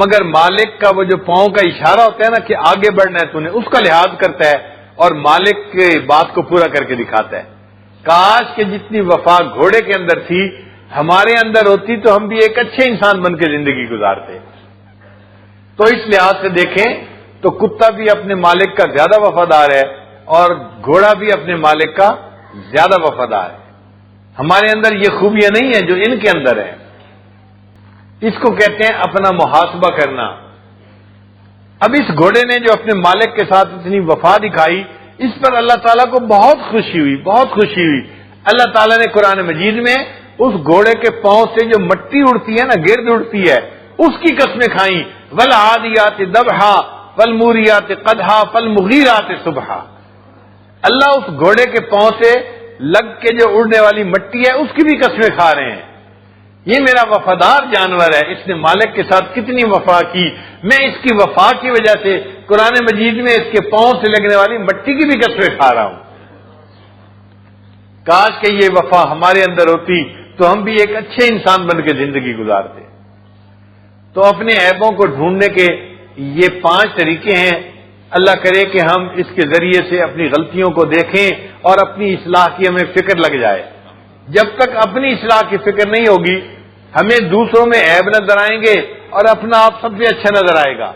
مگر مالک کا وہ جو پاؤں کا اشارہ ہوتا ہے نا کہ آگے بڑھنا ہے تو نے، اس کا لحاظ کرتا ہے اور مالک کے بات کو پورا کر کے دکھاتا ہے۔ کاش کہ جتنی وفا گھوڑے کے اندر تھی ہمارے اندر ہوتی تو ہم بھی ایک اچھے انسان بن کے زندگی گزارتے۔ تو اس لحاظ سے دیکھیں تو کتا بھی اپنے مالک کا زیادہ وفادار ہے اور گھوڑا بھی اپنے مالک کا زیادہ وفادار ہے۔ ہمارے اندر یہ خوبیاں نہیں ہیں جو ان کے اندر ہیں۔ اس کو کہتے ہیں اپنا محاسبہ کرنا۔ اب اس گھوڑے نے جو اپنے مالک کے ساتھ اتنی وفا دکھائی، اس پر اللہ تعالیٰ کو بہت خوشی ہوئی، بہت خوشی ہوئی۔ اللہ تعالیٰ نے قرآن مجید میں اس گھوڑے کے پاؤں سے جو مٹی اڑتی ہے نا، گرد اڑتی ہے، اس کی قسمیں کھائیں، والعادیات ضبحا فالموریات قدحا فالمغیرات صبحا۔ اللہ اس گھوڑے کے پاؤں سے لگ کے جو اڑنے والی مٹی ہے اس کی بھی قسمیں کھا رہے ہیں۔ یہ میرا وفادار جانور ہے، اس نے مالک کے ساتھ کتنی وفا کی، میں اس کی وفا کی وجہ سے قرآن مجید میں اس کے پاؤں سے لگنے والی مٹی کی بھی قسمیں کھا رہا ہوں. کاش کہ یہ وفا ہمارے اندر ہوتی تو ہم بھی ایک اچھے انسان بن کے زندگی گزارتے. تو اپنے عیبوں کو ڈھونڈنے کے یہ 5 طریقے ہیں. اللہ کرے کہ ہم اس کے ذریعے سے اپنی غلطیوں کو دیکھیں اور اپنی اصلاح کی ہمیں فکر لگ جائے. جب تک اپنی اصلاح کی فکر نہیں ہوگی ہمیں دوسروں میں عیب نظر آئیں گے اور اپنا آپ سب سے اچھا نظر آئے گا.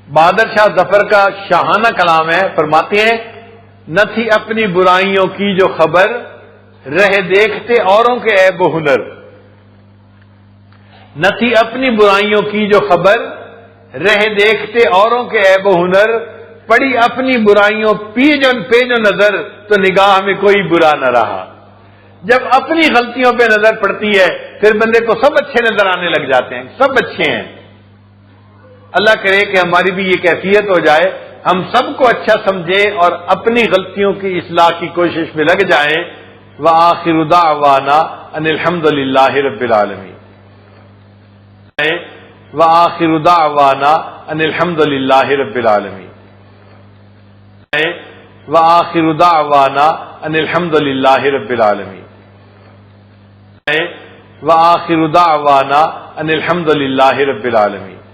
بہادر شاہ ظفر کا شاہانہ کلام ہے. فرماتے ہیں نہ تھی اپنی برائیوں کی جو خبر رہ دیکھتے اوروں کے عیب و ہنر. نہ تھی اپنی برائیوں کی جو خبر رہ دیکھتے اوروں کے عیب و ہنر. پڑی اپنی برائیوں پہ جو نظر تو نگاہ میں کوئی برا نہ رہا. جب اپنی غلطیوں پہ نظر پڑتی ہے پھر بندے کو سب اچھے نظر آنے لگ جاتے ہیں, سب اچھے ہیں. اللہ کرے کہ ہماری بھی یہ کیفیت ہو جائے, ہم سب کو اچھا سمجھیں اور اپنی غلطیوں کی اصلاح کی کوشش میں لگ جائیں. وآخر دعوانا ان الحمد للہ رب العالمین. وآخر دعوانا ان الحمد للہ رب العالمین. وآخر دعوانا ان الحمد للہ رب العالمین. وآخر دعوانا ان الحمد للہ رب العالمین.